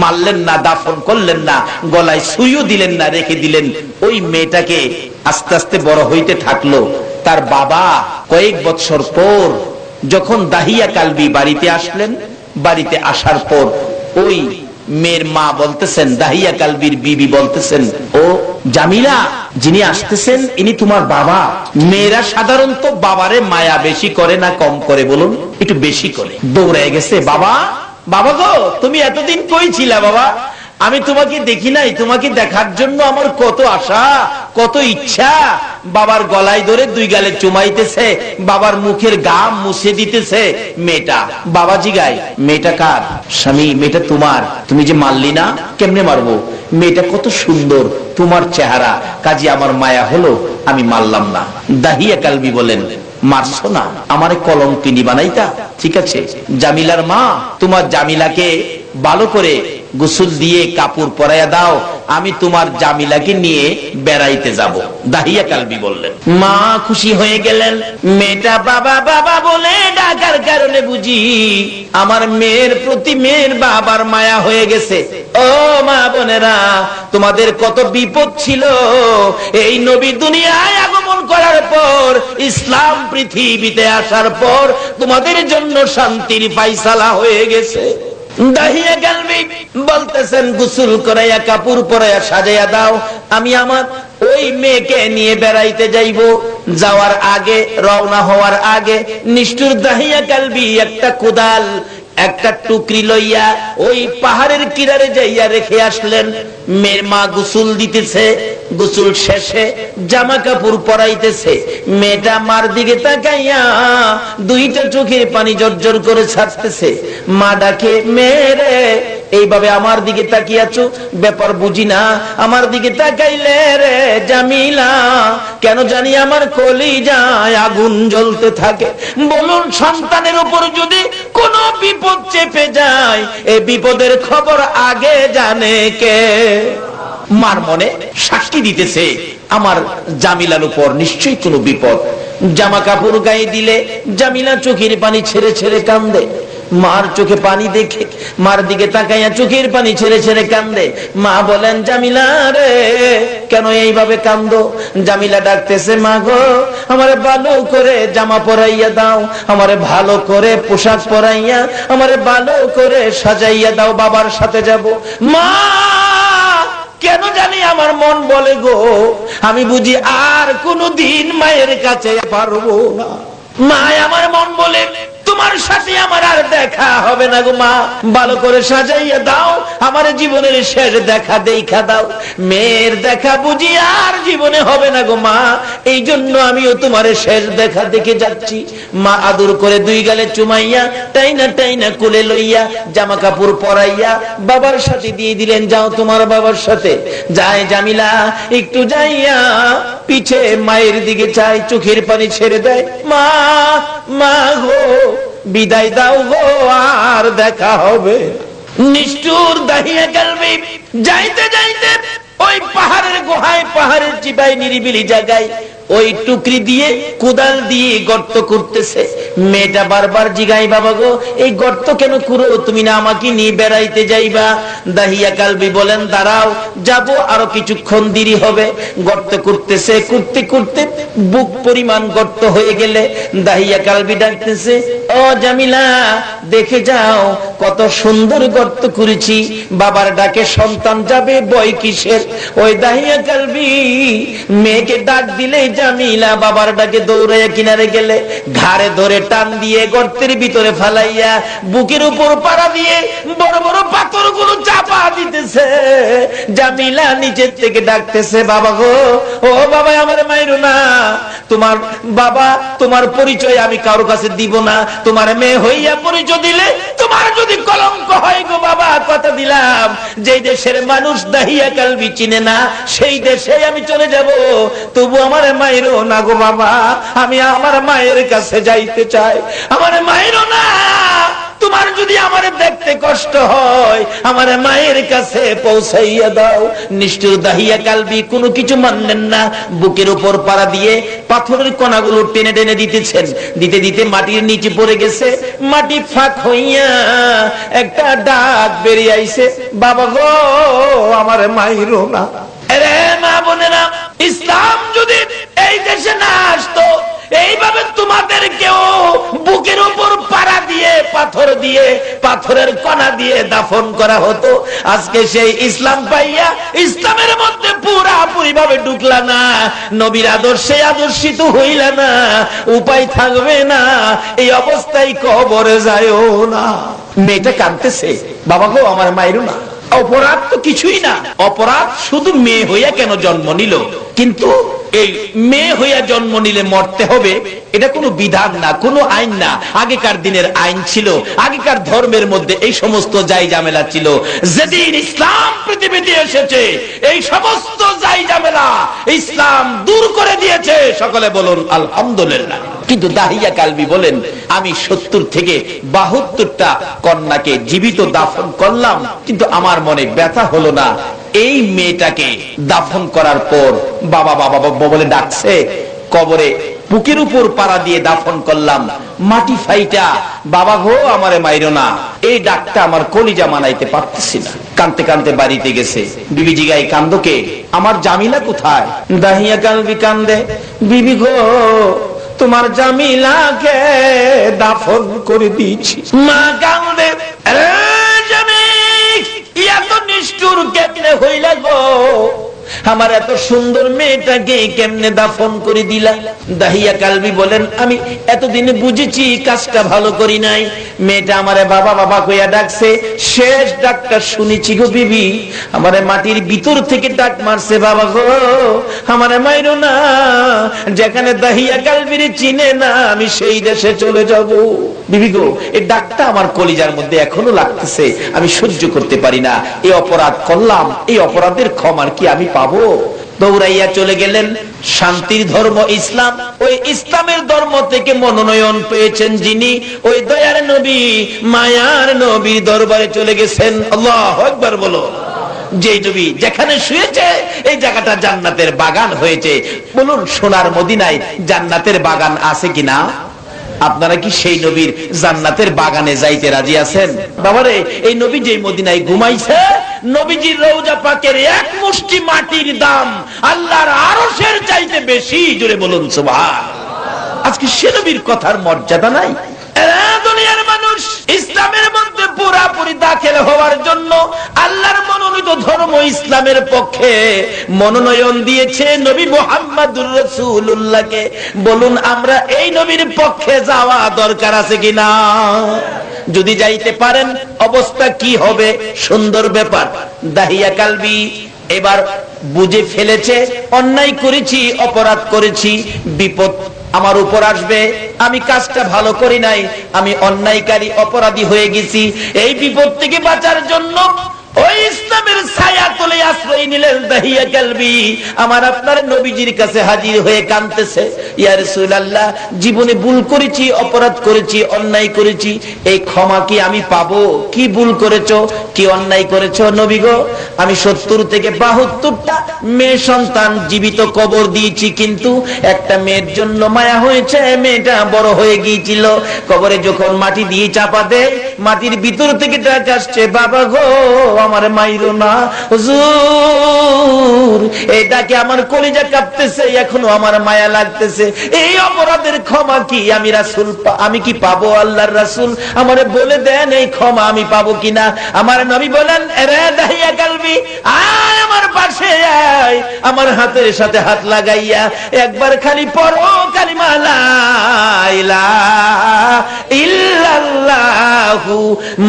মারলেন না, দাফন করলেন না, গলায় সুইও দিলেন না, রেখে দিলেন। ওই মেয়েটাকে আস্তে আস্তে বড় হইতে থাকলো। তার বাবা কয়েক বছর পর যখন দাহিয়া কালবি বাড়িতে আসলেন, বাড়িতে আসার পর ওই মেয়ের মা বলতেছেন, দাহিয়া কালবির বিবি বলতেছেন, ও জামিলা, যিনি আসতেছেন ইনি তোমার বাবা। মেয়েরা সাধারণত বাবারে মায়া বেশি করে না কম করে বলুন? একটু বেশি করে। দৌড়ায় গেছে, বাবা, বাবা গো, তুমি এতদিন কই ছিলা বাবা? আমি তোমাকে দেখি নাই, তোমাকে দেখার জন্য আমার কত আশা, কত ইচ্ছা। বাবার গলায় ধরে দুই গালে চুমাইতেছে, বাবার মুখের গাম মুছে দিতেছে। মেয়েটা বাবা জিগায়, মেয়েটা কার? স্বামী, মেয়েটা তোমার। তুমি যে মারলি না, কেমনে মারবো? মেয়েটা কত সুন্দর, তোমার চেহারা, কাজে আমার মায়া হলো, আমি মারলাম না। দাহিয়া কালবি বলেন, মারছো না, আমারে কলঙ্কিনী বানাইতা? ঠিক আছে, জামিলার মা, তোমার জামিলাকে ভালো করে গোসল দিয়ে কাপড় পরাইয়া দাও, আমি তোমার জামিলাকে নিয়ে বেড়াইতে যাব। দাহিয়া কালবি বললেন। মা খুশি হয়ে গেলেন। মেয়েটা বাবা বাবা বলে ডাকার কারণে বুঝি আমার মেয়ের প্রতি মেয়ের বাবার মায়া হয়ে গেছে। ও মা বোনেরা, তোমাদের কত বিপদ ছিল, এই নবী দুনিয়ায় আগমন করার পর, ইসলাম পৃথিবীতে আসার পর তোমাদের জন্য শান্তির ফায়সালা হয়ে গেছে। দাহিয়া কালবি বলতেছেন, গোসল করাইয়া কাপড় পরাইয়া সাজাইয়া দাও, আমি আমার ওই মেয়েকে নিয়ে বেড়াইতে যাইব। যাওয়ার আগে, রওনা হওয়ার আগে নিষ্ঠুর দাহিয়া কালবি একটা কোদাল, একটা টুকরি লইয়া ওই পাহাড়ের কিনারে যাইয়া রেখে আসলেন। মেয়ের মা গোসল দিতেছে, গোসল শেষে জামা কাপড় পরাইতেছে। মেয়েটা মার দিকে তাকাইয়া দুইটা চোখের পানি জর্জর করে ছাড়তেছে। মা ডাকে, মেয়েরে, এইভাবে আমার দিকে তাকিয়াছো, ব্যাপার বুঝি না, আমার দিকে তাকাইলে রে জামিলা, কেন জানি আমার কলিজায় আগুন জ্বলতে থাকে। বলুন, সন্তানের উপর যদি কোনো বিপদ চেপে যায়, এই বিপদের খবর আগে জানে কে? মার মনে সাক্ষী দিতেছে, আমার জামিলার উপর নিশ্চয়ই কোনো বিপদ। জামা কাপড় গায়ে দিলে জামিলা চোখের পানি ছেড়ে ছেড়ে কান্দে। মার চোখে পানি দেখে মার দিকে তাকাইয়া চোখের পানি ছেড়ে ছেড়ে কান্দে। মা বলেন, জামিলা রে, কেন এইভাবে কান্দো? জামিলা ডাকতেছে, মা গো, আমারে ভালো করে জামা পরাইয়া দাও, আমারে ভালো করে পোশাক পরাইয়া, আমারে ভালো করে সাজাইয়া দাও, বাবার সাথে যাব। মা, কেন জানি আমার মন বলে গো, আমি বুঝি আর কোনদিন মায়ের কাছে পারবো না। মা, আমার মন বলে তোমার সাথে আমার আর দেখা হবে না গো মা, ভালো করে সাজাইয়া দাও, আমার জীবনের শেষ দেখা দেখা দাও। মেয়ের দেখা বুঝি আর জীবনে হবে না গো মা, এই জন্য আমিও তোমার শেষ দেখা দেখে যাচ্ছি। মা আদর করে দুই গালে চুমাইয়া টাইনা টাইনা কোলে লইয়া জামা কাপড় পরাইয়া বাবার সাথে দিয়ে দিলেন, যাও তোমার বাবার সাথে। যায় জামিলা, একটু যাইয়া পিছে মায়ের দিকে চাই, চোখের পানি ছেড়ে দেয়। মা, মা গো, বিদায় দাও গো, আর দেখা হবে। নিষ্ঠুর দাহিয়া কালবি যাইতে যাইতে ওই পাহাড়ের গুহায়, পাহাড়ের চিপায় নিরিবিলি জায়গায় ওই টুকরি দিয়ে, কোদাল দিয়ে গর্ত করতেছে। মেয়েটা বারবার জিগাই, বাবা গো, এই গর্ত কেন করো? তুমি না আমাকে নিয়ে বেড়াইতে যাইবা? দাহিয়া কালবি বলেন, দাঁড়াও, যাব, আরো কিছুক্ষণ দেরি হবে। গর্ত করতেছে, করতে করতে বুক পরিমাণ গর্ত হয়ে গেলে দাহিয়া কালবি ডাকতেছে, ও জামিলা, দেখে যাও কত সুন্দর গর্ত করেছি। বাবার ডাকে সন্তান যাবে, বই কিসের? ওই দাহিয়া কালবি মেয়েকে ডাক দিলে জামিলা বাবার ডাকে দৌড়াইয়া কিনারে গেলে, ঘাড়ে ধরে টান দিয়ে গর্তের ভিতরে ফালাইয়া বুকের উপর পাড়া দিয়ে বড় বড় পাথরগুলো চাপা দিতেছে। জামিলা নিচের থেকে ডাকতেছে, বাবা গো, ও বাবা, আমার মাইরো না, তোমার বাবা, তোমার পরিচয় আমি কারো কাছে দিব না, তোমার মেয়ে হইয়া পরিচয় দিলে তোমার যদি কলঙ্ক হয় গো বাবা, কথা দিলাম, যেই দেশের মানুষ দাহিয়া কালবি চিনে না, সেই দেশে আমি চলে যাব, তবু আমার মায়েরও না গো বাবা, আমি আমার মায়ের কাছে যাইতে চাই, আমার মায়েরও না। তোমার যদি আমার দেখতে কষ্ট হয়, আমার মায়ের কাছে পৌঁছাইয়া দাও। নিষ্ঠুর দাহিয়া কালবি কোনো কিছু মানলেন না, বুকের উপর পাড়া দিয়ে পাথরের কণাগুলো টেনে টেনে দিতেছেন। দিতে দিতে মাটির নিচে পড়ে গেছে, মাটি ফাঁক হইয়া একটা ডাক বেরিয়ে আইছে, বাবা গো, আমার মায়েরও না। আরে মা বোনেরা, ইসলাম যদি এই দেশে না আসতো, এইভাবে তোমাদেরকেও বুকের উপর পাড়া দিয়ে, পাথর দিয়ে, পাথরের কণা দিয়ে দাফন করা হতো। আজকে সেই ইসলাম পাইয়া ইসলামের মধ্যে পুরাপুরি ভাবে ঢুকলা না, নবীর আদর্শে আদর্শিত হইলা না, উপায় থাকবে না, এই অবস্থায় কবরে যায়ও না। মেয়েটা কাঁদতেছে, বাবা গো, আমার মায়েরও না। অপরাধ তো কিছুই না, অপরাধ শুধু মেয়ে হইয়া কেন জন্ম নিল, কিন্তু এই মেয়ে হইয়া জন্ম নিলে মরতে হবে, এটা কোনো বিধান না, কোনো আইন না। আগেকার দিনের আইন ছিল, আগেকার ধর্মের মধ্যে এই সমস্ত জাই ঝামেলা ছিল। যেদিন ইসলাম পৃথিবীতে এসেছে, এই সমস্ত জাই দায় ঝামেলা ইসলাম দূর করে দিয়েছে। সকলে বলুন আলহামদুলিল্লাহ। কিন্তু দাহিয়া কালবি বলেন, আমি 70 থেকে 72টা কন্যাকে জীবিত দাফন করলাম, কিন্তু আমার মনে ব্যথা হলো না। এই মেয়েটাকে দাফন করার পর বাবা বাবা বাবা বলে ডাকছে, কবরে বুকের উপর পাড়া দিয়ে দাফন করলাম, মাটি ফাইটা বাবা গো আমারে মাইরো না, এই ডাকটা আমার কলিজা মানাইতে পারতেছি না। কানতে কানতে বাড়িতে গেছে, বিবি জিগাই কান্দকে, আমার জামিলা কোথায়? দাহিয়া কালবি কান্দে, বিবি গো তোমার জামিলাকে দাফন করে দিয়েছি। মা কান্দে, এত নিষ্ঠুর কেমনে হইলা গো, আমার এত সুন্দর মেয়েটাকে কেমনে দাফন করে দিলা? দাহিয়া কালবি বলেন, আমি এতদিনে বুঝেছি কাজটা ভালো করি নাই। মেয়েটা আমারে বাবা বাবা কইয়া ডাকছে, শেষ ডাকটা শুনেছি গো বিবি, আমারে মাটির ভিতর থেকে ডাক মারছে, বাবা গো আমারে মাইরো না, যেখানে দাহিয়া কালবির চিনে না আমি সেই দেশে চলে যাব। বিবি গো এই ডাকটা আমার কলিজার মধ্যে এখনো লাগতেছে, আমি সহ্য করতে পারি না। এই অপরাধ করলাম, এই অপরাধের ক্ষমার কি আমি পাবো? দৌড়াইয়া চলে গেলেন। শান্তির ধর্ম ইসলাম, ওই ইসলামের ধর্ম থেকে মনোনয়ন পেয়েছেন যিনি, ওই দয়ার নবী মায়ার নবীর দরবারে চলে গেছেন। আল্লাহু আকবার বলো। যে নবী যেখানে শুয়েছে এই জায়গাটা জান্নাতের বাগান হয়েছে। বলুন সোনার মদিনায় জান্নাতের বাগান আছে কিনা? আপনারা কি সেই নবীর জান্নাতের বাগানে যাইতে রাজি আছেন? বাবারে এই নবী যে মদিনায় ঘুমাইছে, নবীজির রওজা পাকের এক মুষ্টি মাটির দাম আল্লাহর আরশের চাইতে বেশি। জোরে বলুন সুবহানাল্লাহ। আজকে সে নবীর কথার মর্যাদা নাই। দুনিয়ার মানুষ ইসলামের মধ্যে পুরাপুরি দাখিল হওয়ার জন্য আল্লাহর মনোনীত ধর্ম ইসলামের পক্ষে মনোনয়ন দিয়েছে নবী মুহাম্মদুর রাসূলুল্লাহকে। বলুন আমরা এই নবীর পক্ষে যাওয়া দরকার আছে কিনা? যদি যাইতে পারেন অবস্থা কি হবে? সুন্দর ব্যাপার। দাহিয়া কালবি এবার বুঝে ফেলেছে, অন্যায় করেছি, অপরাধ করেছি, বিপদ আমার উপর আসবে, আমি কাজটা ভালো করি নাই, আমি অন্যায়কারী অপরাধী হয়ে গেছি। এই বিপদ থেকে বাঁচার জন্য ওই ইসলামের ছায়া তলে আশ্রয় নিলেন দাহিয়া কালবি। আমার আপনার নবীজির কাছে হাজির হয়ে কাঁদতেছে, ইয়া রাসূলুল্লাহ জীবনে ভুল করেছি, অপরাধ করেছি, অন্যায় করেছি, এই ক্ষমা কি আমি পাবো? কি ভুল করেছো, কি অন্যায় করেছো নবী গো? আমি 70 থেকে 72টা মেয়ে সন্তান জীবিত কবর দিয়েছি, কিন্তু একটা মেয়ের জন্য মায়া হয়েছে, মেয়েটা বড় হয়ে গিয়েছিল। কবরে যখন মাটি দিয়ে চাপা দেয়, মাটির ভিতর থেকে ডাক আসছে, বাবা গো আমার মাইরো না হুজুর। এই ডাকে আমার কলিজা কাঁপতেছে, এখনো আমার মায়া লাগতেছে। এই অপরাধের ক্ষমা কি আমি রাসূল আমি কি পাবো? আল্লাহর রাসূল আমারে বলে দেন এই ক্ষমা আমি পাবো কিনা। আমার নবী বলেন, রে দাহিয়া কালবি আয় আমার পাশে আয়, আমার হাতের সাথে হাত লাগাইয়া একবার খালি পড়ো কালিমা লা ইলাহা ইল্লাল্লাহু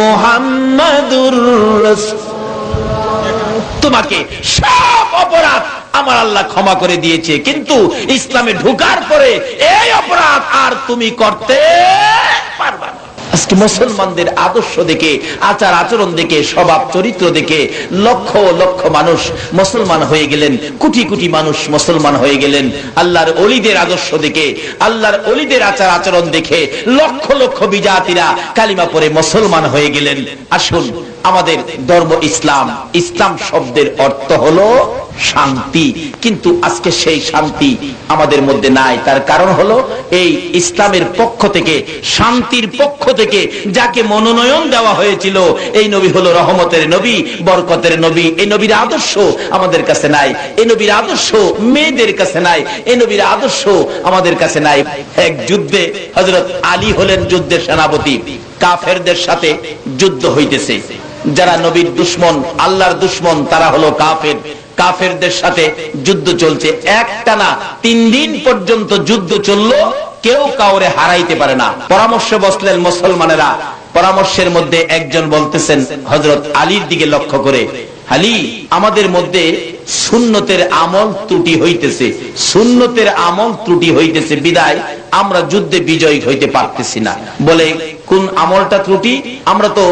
মুহাম্মাদুর রাসূল। তোমাকে সব অপরাধ আমার আল্লাহ ক্ষমা করে দিয়েছে, কিন্তু ইসলামে ঢোকার পরে এই অপরাধ আর তুমি করতে পারবে না। আজকে মুসলমানদের আদর্শ দেখে, আচার আচরণ দেখে, স্বভাব চরিত্র দেখে লক্ষ লক্ষ মানুষ মুসলমান হয়ে গেলেন, কোটি কোটি মানুষ মুসলমান হয়ে গেলেন। আল্লাহর ওলিদের আদর্শ দেখে, আল্লাহর ওলিদের আচার আচরণ দেখে লক্ষ লক্ষ বিজাতিরা কালিমা পড়ে মুসলমান হয়ে গেলেন। আসুন, আমাদের ধর্ম ইসলাম, ইসলাম শব্দের অর্থ হলো শান্তি, কিন্তু আজকে সেই শান্তি আমাদের মধ্যে নাই। তার কারণ হলো এই ইসলামের পক্ষ থেকে, শান্তির পক্ষ থেকে যাকে মনোনয়ন দেওয়া হয়েছিল, এই নবী হলো রহমতের নবী, বরকতের নবী। এই নবীর আদর্শ আমাদের কাছে নাই, এই নবীর আদর্শ মেয়েদের কাছে নাই, এই নবীর আদর্শ আমাদের কাছে নাই। এক যুদ্ধে হযরত আলী হলেন যুদ্ধের সেনাপতি। কাফেরদের সাথে যুদ্ধ হইতেছে। যারা নবীর দুশমন, আল্লাহর দুশমন, তারা হলো কাফের। কাফেরদের সাথে যুদ্ধ চলছে, একটানা 3 দিন পর্যন্ত যুদ্ধ চললো, কেউ কাউরে হারাইতে পারে না। পরামর্শ বসলেন মুসলমানেরা। পরামর্শের মধ্যে একজন বলতেছেন হযরত আলীর দিকে লক্ষ্য করে, আলী আমাদের মধ্যে সুন্নতের আমল ত্রুটি হইতেছে, সুন্নতের আমল ত্রুটি হইতেছে, বিদায় আমরা যুদ্ধে বিজয়ী হইতে পারতেছি না। বলে কোন আমলটা ত্রুটি? আমরা তো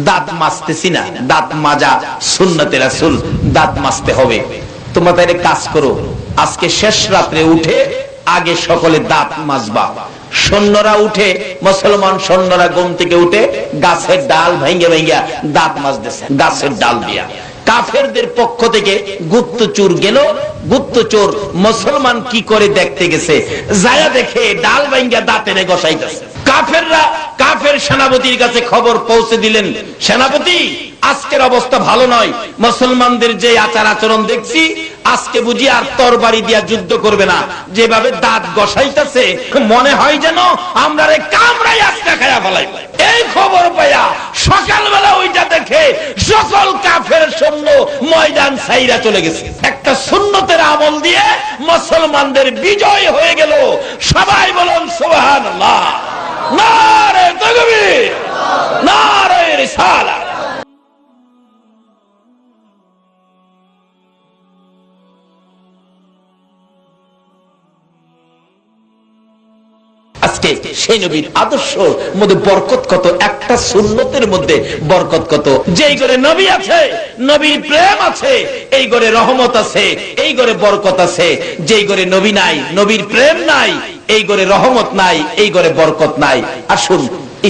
দাঁত মাজতেছি না, দাঁত মাজা সুন্নতে রাসূল, দাঁত মাজতে হবে। তো তোমরা তাইলে কাজ করো, আজকে শেষ রাত্রে উঠে আগে সকলে দাঁত মাজবা। সৈন্যরা উঠে, মুসলমান সৈন্যরা ঘুম থেকে উঠে গাছের ডাল ভেঙে ভেঙে দাঁত মাজতেছে গাছের ডাল দিয়া। কাফেরদের পক্ষ থেকে গুপ্তচোর গেল, গুপ্তচোর মুসলমান কি করে দেখতে গেছে, যায়া দেখে ডাল ভাঙ্গা দাঁতে গসাইতেছে। কাফেররা কাফের সেনাপতির কাছে খবর পৌঁছে দিলেন, সেনাপতি আজকের অবস্থা ভালো নয়, মুসলমানদের যে আচার আচরণ দেখছি আজকে বুঝি আর তরবারি দিয়া যুদ্ধ করবে না, যেভাবে দাঁত গসাইতেছে মনে হয় যেন আমরা কামড়াই আজকে খায়া ফেলাই। এই খবর পাইয়া সকালবেলা ওইটা দেখে সকল কাফের সৈন্য ময়দান ছাইরা চলে গেছে। একটা সুন্নতের আমল দিয়ে মুসলমানদের বিজয় হয়ে গেল। সবাই বলুন সুবহানাল্লাহ, নারে তাকবীর, নারে রিসালাত। আজকে সেই নবীর আদর্শ মধ্যে বরকত কত, একটা সুন্নতের মধ্যে বরকত কত। যেই ঘরে নবী আছে, নবীর প্রেম আছে, এই ঘরে রহমত আছে, এই ঘরে বরকত আছে। যেই ঘরে নবী নাই, নবীর প্রেম নাই, এই ঘরে রহমত নাই, এই ঘরে বরকত নাই। আসুন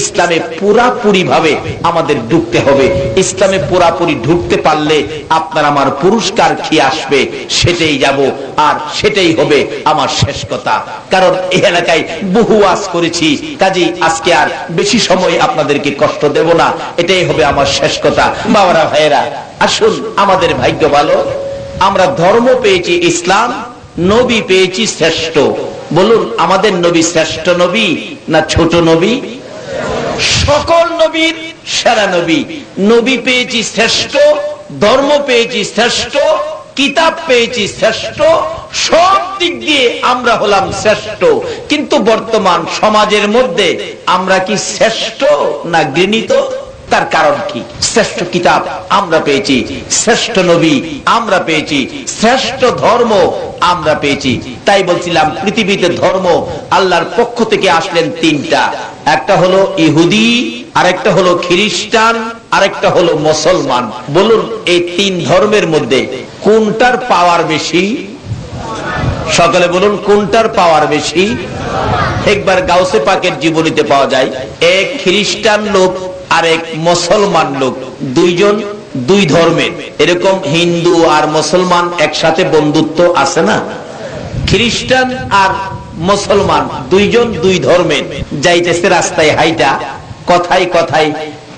ইসলামে পুরাপুরি ভাবে আমাদের ঢুকতে হবে। ইসলামে পুরাপুরি ঢুকতে পারলে আপনার আমার পুরস্কার কি আসবে সেটাই যাব, আর সেটাই হবে আমার শেষ কথা। কারণ এই এলাকায় বহু ওয়াজ করেছি, কাজেই আজকে আর বেশি সময় আপনাদেরকে কষ্ট দেব না, এটাই হবে আমার শেষ কথা। বাবারা ভাইয়েরা, আসুন আমাদের ভাগ্য ভালো, আমরা ধর্ম পেয়েছি ইসলাম, নবী পেয়েছি শ্রেষ্ঠ। বলুন আমাদের নবী শ্রেষ্ঠ নবী না ছোট নবী? সকল নবীর সেরা নবী। নবী পেয়েছি শ্রেষ্ঠ, ধর্ম পেয়েছি শ্রেষ্ঠ, কিতাব পেয়েছি শ্রেষ্ঠ, সব দিক দিয়ে আমরা হলাম শ্রেষ্ঠ। কিন্তু বর্তমান সমাজের মধ্যে আমরা কি শ্রেষ্ঠ না ঘৃণিত? তার কারণ কি? শ্রেষ্ঠ কিতাব আমরা পেয়েছি, শ্রেষ্ঠ নবী আমরা পেয়েছি, শ্রেষ্ঠ ধর্ম আমরা পেয়েছি। তাই বলছিলাম পৃথিবীতে ধর্ম আল্লাহর পক্ষ থেকে আসলেন তিনটা। একটা হলো ইহুদি, আরেকটা হলো খ্রিস্টান, আরেকটা হলো মুসলমান। বলুন এই তিন ধর্মের মধ্যে কোনটার পাওয়ার বেশি? সকলে বলুন কোনটার পাওয়ার বেশি? একবার গাউসে পাকের জীবনীতে পাওয়া যায়, এক খ্রিস্টান লোক আর এক মুসলমান লোক, দুইজন দুই ধর্মের। এরকম হিন্দু আর মুসলমান একসাথে বন্ধুত্ব আছে না? খ্রিস্টান আর মুসলমান দুইজন দুই ধর্মের যাইতেছে রাস্তায় হাইটা, কথাই কথাই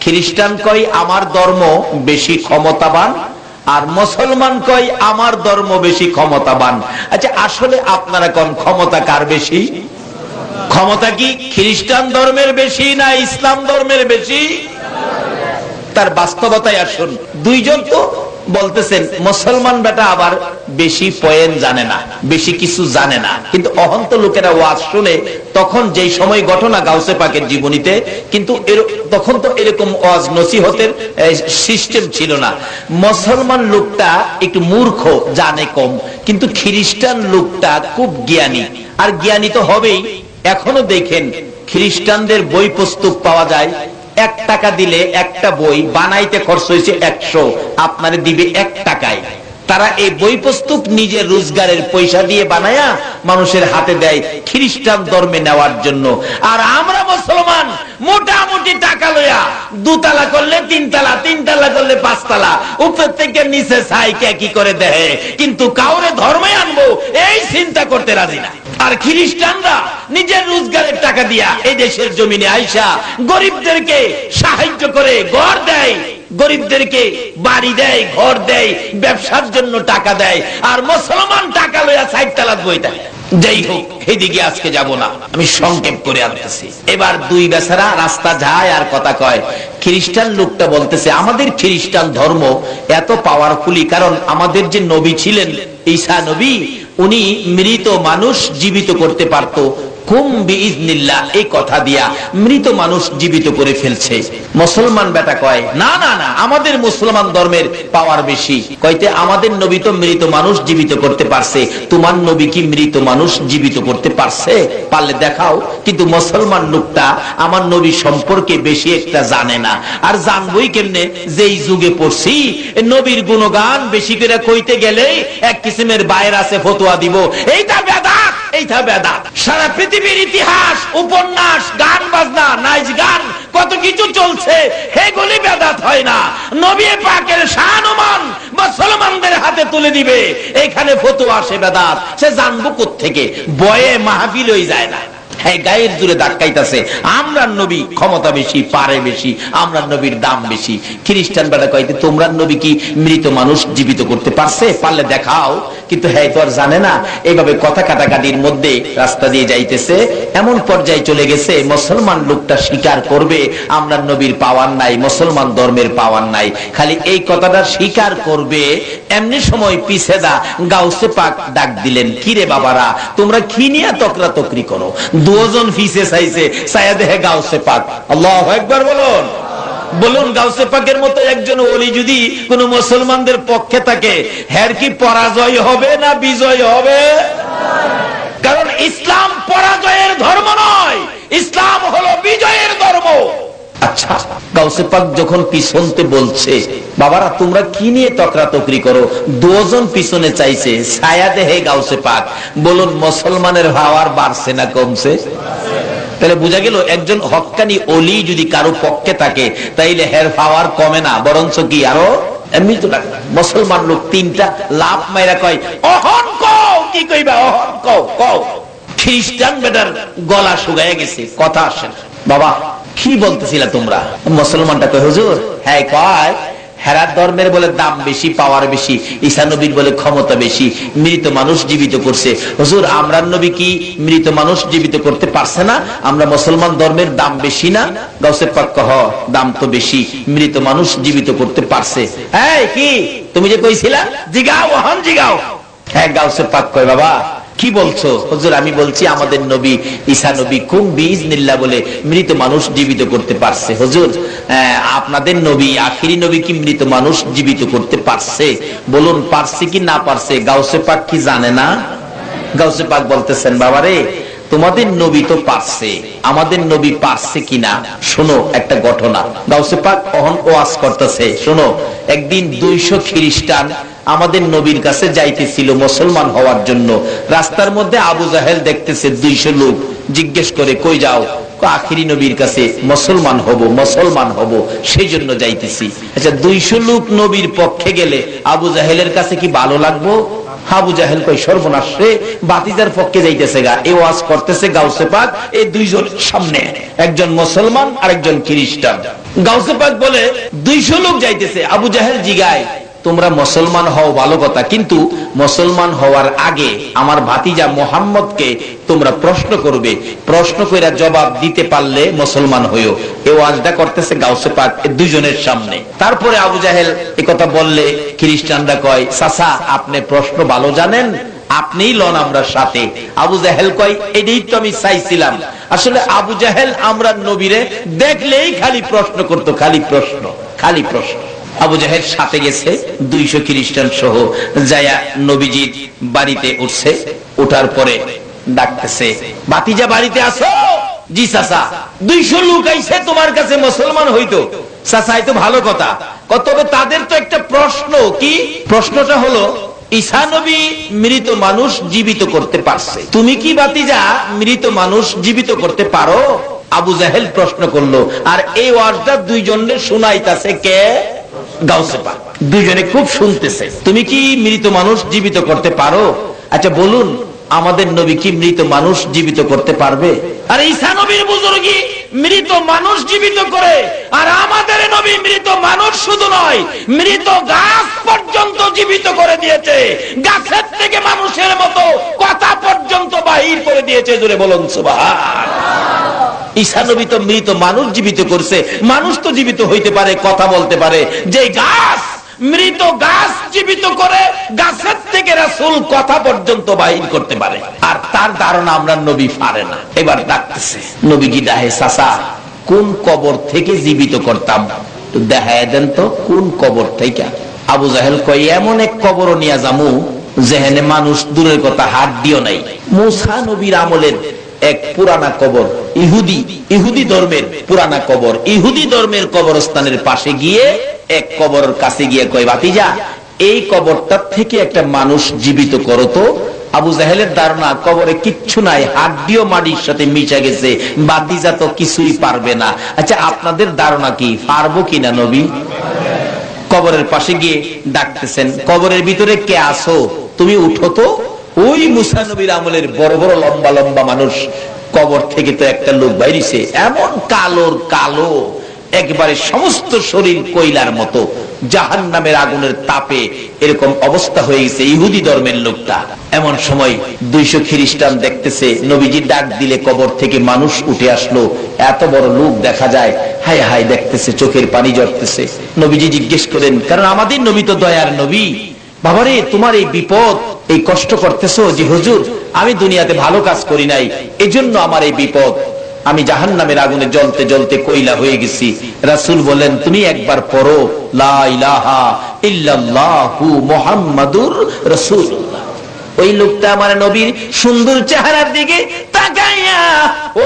খ্রিস্টান কয় আমার ধর্ম বেশি ক্ষমতাবান, আর মুসলমান কয় আমার ধর্ম বেশি ক্ষমতাবান। আচ্ছা আসলে আপনারা কোন ক্ষমতা কার বেশি? ক্ষমতা কি খ্রিস্টান ধর্মের বেশি না ইসলাম ধর্মের বেশি? তার বাস্তবতায় আসুন, দুইজন তো বলতেছেন মুসলমান বেটা আবার বেশি পয়েন্ট জানে না, বেশি কিছু জানে না। কিন্তু অহন্ত লোকেরা ওয়াজ শুনে, তখন যেই সময় ঘটনা গাউসে পাকের জীবনীতে, কিন্তু তখন তো এরকম ওয়াজ নসিহতের সিস্টেম ছিল না। মুসলমান লোকটা একটু মূর্খ, জানে কম, কিন্তু খ্রিস্টান লোকটা খুব জ্ঞানী, আর জ্ঞানী তো হবেই। এখনো দেখেন খ্রিস্টানদের বই পুস্তক পাওয়া যায়, 1 টাকা দিলে একটা বই বানাইতে খরচ হয়েছে 100, আপনারে দিবে 1 টাকায়। তারা এই বই পুস্তক নিজের রোজগারের পয়সা দিয়ে বানায়া মানুষের হাতে দেয় খ্রিস্টান ধর্মে নেওয়ার জন্য। আর আমরা মুসলমান মোটামুটি টাকা লইয়া 2 তালা করলে 3 তালা, 3 তালা করলে 5 তালা, উপর থেকে নিচে সাইকে কি করে দেয়, কিন্তু কাউরে ধর্মে আনবো এই চিন্তা করতে রাজি না। আর খ্রিস্টানরা নিজের রোজগারের টাকা দিয়া এই দেশের জমিনে আইসা গরিবদেরকে সাহায্য করে, ঘর দেয়, গরিবদেরকে বাড়ি দেয়, ঘর দেয়, ব্যবসার জন্য টাকা দেয়। আর মুসলমান টাকা লইয়া 60 তালা বই দেয়। যাই হোক, এদিকে আজকে যাব না, আমি সংক্ষেপ করে আনতেছি। এবার দুই বেচারা রাস্তা যায় আর কথা কয়। খ্রিস্টান লোকটা বলতেছে আমাদের খ্রিস্টান ধর্ম এত পাওয়ারফুলি, কারণ আমাদের যে নবী ছিলেন ঈসা নবী, উনি মৃত মানুষ জীবিত করতে পারত, কুম বিইজনিল্লাহ এই কথা দিয়া মৃত মানুষ জীবিত করে ফেলছে। মুসলমান বেটা কয় না না না, আমাদের মুসলমান ধর্মের পাওয়ার বেশি। কইতে আমাদের নবী তো মৃত মানুষ জীবিত করতে পারছে, তোমার নবী কি মৃত মানুষ জীবিত করতে পারছে? পারলে দেখাও। কিন্তু মুসলমান লোকটা আমার নবী সম্পর্কে বেশি একটা জানে না। আর জানবই কেমনে? যেই যুগে পড়ছি, নবীর গুণগান বেশি করে কইতে গেলে এক কিসিমের বাইরে আছে ফতোয়া দিব, এইটা বেদাত, এইটা বেদাত। সারা পৃথিবীর ইতিহাস, উপন্যাস, গান বাজনা, নাচ গান, কত কিছু চলছে, এগুলি বেদাত হয় না। নবী পাকের শান ও মান মুসলমানদের হাতে তুলে দিবে, এখানে ফতোয়া আসে বেদাত। সে জানবো কোত্থেকে? বয়ে মাহফিল হয়ে যায় না। হ্যাঁ, গায়ের জুড়ে ধাক্কাইতেছে আমরা নবী ক্ষমতা বেশি, পারে বেশি, আমরা নবীর দাম বেশি। খ্রিস্টান বেটা কইতে তোমরা নবী কি মৃত মানুষ জীবিত করতে পারছে? পারলে দেখাও। কিন্তু হ্যাঁ তো আর জানে না। এইভাবে কথা কাটাকাটির মধ্যে রাস্তা দিয়ে যাইতেছে, এমন পর্যায়ে চলে গেছে মুসলমান লোকটা স্বীকার করবে আমরা নবীর পাওয়ার নাই, মুসলমান ধর্মের পাওয়ার নাই। খালি এই কথাটা স্বীকার করবে, এমনি সময় পিছে দা গাউসে পাক ডাক দিলেন, কিরে বাবারা তোমরা কি নিয়ে তকরা তকরি করো? দুজন ফিসে চাইছে, ছায়া দেহে গাউসে পাক। আল্লাহু আকবার বলুন, বলুন। গাউসে পাকের মতো একজন ওলি যদি কোন মুসলমানদের পক্ষে থাকে, হের কি পরাজয় হবে না বিজয় হবে? কারণ ইসলাম পরাজয়ের ধর্ম নয়, ইসলাম হলো বিজয়ের ধর্ম। আচ্ছা, গাউসে পাক যখন পিছনতে বলছে বাবারা তোমরা কি নিয়ে তকরা তকরি করো, দুজন পিছনে চাইছে, ছায়া দেহে গাউসে পাক। বলুন মুসলমানের পাওয়ার বাড়ছে না কমছে? তাহলে বোঝা গেল একজন হক্কানি ওলি যদি কারো পক্ষে থাকে তাইলে হের পাওয়ার কমে না, বরঞ্চ কি আরো এমনি তো লাগে। মুসলমান লোক তিনটা লাভ মাইরা কয় অহন কও, কি কইবা অহন কও কও। খ্রিস্টান বেটার গলা শুকায় গেছে, কথা আসে না। বাবা কি বলতেছিলা তোমরা? মুসলমানটা কয় হুজুর হ্যাঁ কয় হেরার ধর্মের বলে দাম বেশি, পাওয়ার বেশি, ঈসা নবীর বলে ক্ষমতা বেশি, মৃত মানুষ জীবিত করছে। হুজুর আমরা নবী কি মৃত মানুষ জীবিত করতে পারছে না? আমরা মুসলমান ধর্মের দাম বেশি না? গাউসে পাক কহ দাম তো বেশি, মৃত মানুষ জীবিত করতে পারছে। হ্যাঁ কি তুমি যে কইছিলা জিগাও, ওহন জিগাও। হ্যাঁ গাউসে পাক কয় বাবা কি বলছো? হুজুর আমি বলছি আমাদের নবী ঈসা নবী কুম বিইজনিল্লাহ বলে মৃত মানুষ জীবিত করতে পারছে। হুজুর আপনাদের নবী আখিরি নবী কি মৃত মানুষ জীবিত করতে পারছে? বলুন পারছে কি না পারছে? গাউসে পাক কি জানে না? গাউসে পাক বলতেছেন বাবারে তোমাদের নবী তো পারছে, আমাদের নবী পারছে কিনা শোনো একটা ঘটনা। গাউসে পাক অহন ওয়াজ করতেছে, শোনো। একদিন 200 খ্রিস্টান আমাদের নবীর কাছে যাইতেছিল মুসলমান হওয়ার জন্য। রাস্তার মধ্যে আবু জাহেল দেখতেছে 200 লোক, জিজ্ঞেস করে কই যাও? আখিরি নবীর কাছে মুসলমান হব, মুসলমান হব, সেই জন্য যাইতেছি। আচ্ছা 200 লোক নবীর পক্ষে গেলে আবু জাহেলের কাছে কি ভালো লাগবো? আবু জাহেল কই সর্বনাশ রে, বাতিজার পক্ষে যাইতেছে গা। এই ওয়াজ করতেছে গাউসে পাক এই দুইজনের সামনে, একজন মুসলমান আর একজন খ্রিস্টান। গাউসে পাক বলে 200 লোক যাইতেছে। আবু জাহেল জিগায় তোমরা মুসলমান হও ভালো কথা, কিন্তু মুসলমান হওয়ার আগে আমার ভাতিজা মোহাম্মদকে তোমরা প্রশ্ন করবে, প্রশ্ন কইরা জবাব দিতে পারলে মুসলমান হইও। এই ওয়াজটা করতেছে গাউসে পাক দুইজনের সামনে। তারপরে আবু জাহেল এই কথা বললে খ্রিস্টানরা কয় চাচা আপনি প্রশ্ন ভালো জানেন, আপনিই লন আমরা সাথে। আবু জাহেল কয় এটাই তো আমি চাইছিলাম। আসলে আবু জাহেল আমরা নবীরে দেখলেই খালি প্রশ্ন করত, খালি প্রশ্ন, খালি প্রশ্ন। আবু জাহেল সাথে গেছে 200 খ্রিস্টান সহ, যায়া নবীজির বাড়িতে উঠছে। উঠার পরে ডাকতেছে ভাতিজা বাড়িতে আসো? জি চাচা। 200 লোক আইছে তোমার কাছে মুসলমান হইতো। চাচা এই তো ভালো কথা, তবে তাদের তো একটা প্রশ্ন। কি প্রশ্নটা? হলো ঈসা নবী মৃত মানুষ জীবিত করতে পারছে, তুমি কি ভাতিজা মৃত মানুষ জীবিত করতে পারো? আবু জাহেল প্রশ্ন করলো। আর এই ওয়াজটা দুইজনের শুনাইতাছে কে? গাউসে পাক। দুইজনে খুব শুনতেছে। তুমি কি মৃত মানুষ জীবিত করতে পারো? আচ্ছা বলুন আমাদের নবী কি মৃত মানুষ জীবিত করতে পারবে? আর ঈসা নবীর বুজুর্গি মৃত মানুষ জীবিত করে, আর আমাদের নবী মৃত মানুষ শুধু নয় মৃত গাছ পর্যন্ত জীবিত করে দিয়েছে। গাছের থেকে মানুষের মতো কথা পর্যন্ত বাহির করে দিয়েছে। জোরে বলুন সুবহানাল্লাহ। ঈসা নবী তো মৃত মানুষ জীবিত করছে। মানুষ তো জীবিত হইতে পারে, কথা বলতে পারে। যে গাছ মৃত গাছ জীবিত করে গাছের থেকে রাসূল কথা পর্যন্ত বাহির করতে পারে, আর তার ধারণা আমরা নবী পারে না। এবার ডাকতেছে, নবীজি ডাহে, চাচা কোন কবর থেকে জীবিত করতাম দেখায় দেন তো, কোন কবর থেকে? আবু জাহেল কয়, এমন এক কবর নিয়ে যামু যেখানে মানুষ দূরের কথা হাড্ডিও নাই। মুসা নবীর আমলের এক পুরানা কবর, ইহুদি ধর্মের পুরানা কবর, ইহুদি ধর্মের কবরস্থানের পাশে গিয়ে এক কবরের কাছে গিয়ে কয়, ভাতিজা এই কবরটার থেকে একটা মানুষ জীবিত করো তো। আবু জাহেলের ধারণা কবরে কিচ্ছু নাই, হাড্ডিও মাটির সাথে মিশে গেছে, ভাতিজা তো কিছুই পারবে না। আচ্ছা আপনাদের ধারণা কি, পারবো কিনা নবী? কবরের পাশে গিয়ে ডাকতেছেন, কবরের ভিতরে কে আসো, তুমি উঠো তো। ওই মুসা নবীর আমলের বড় বড় লম্বা লম্বা মানুষ, কবর থেকে তো একটা লোক বাইরেছে, এমন কালোর কালো, একবারে সমস্ত শরীর কয়লার মতো, জাহান্নামের আগুনের তাপে এরকম অবস্থা হয়ে গেছে ইহুদি ধর্মের লোকটা। এমন সময় 200 খ্রিস্টান দেখতেছে নবীজি ডাক দিলে কবর থেকে মানুষ উঠে আসলো, এত বড় লোক দেখা যায়, হায় হায় দেখতেছে, চোখের পানি ঝরতেছে। নবীজি জিজ্ঞেস করেন, কারণ আমাদের নবী তো দয়ার নবী, বাবারে তোমার এই বিপদ, এই কষ্ট করতেছো যে হুজুর আমি দুনিয়াতে ভালো কাজ করি নাই, এজন্য আমার এই বিপদ, আমি জাহান্নামের আগুনে জ্বলতে জ্বলতে কয়লা হয়ে গেছি। রাসূল বলেন, তুমি একবার পড়ো লা ইলাহা ইল্লাল্লাহু মুহাম্মাদুর রাসূলুল্লাহ। ওই লোকটা আমার নবীর সুন্দর চেহারার দিকে তাকাইয়া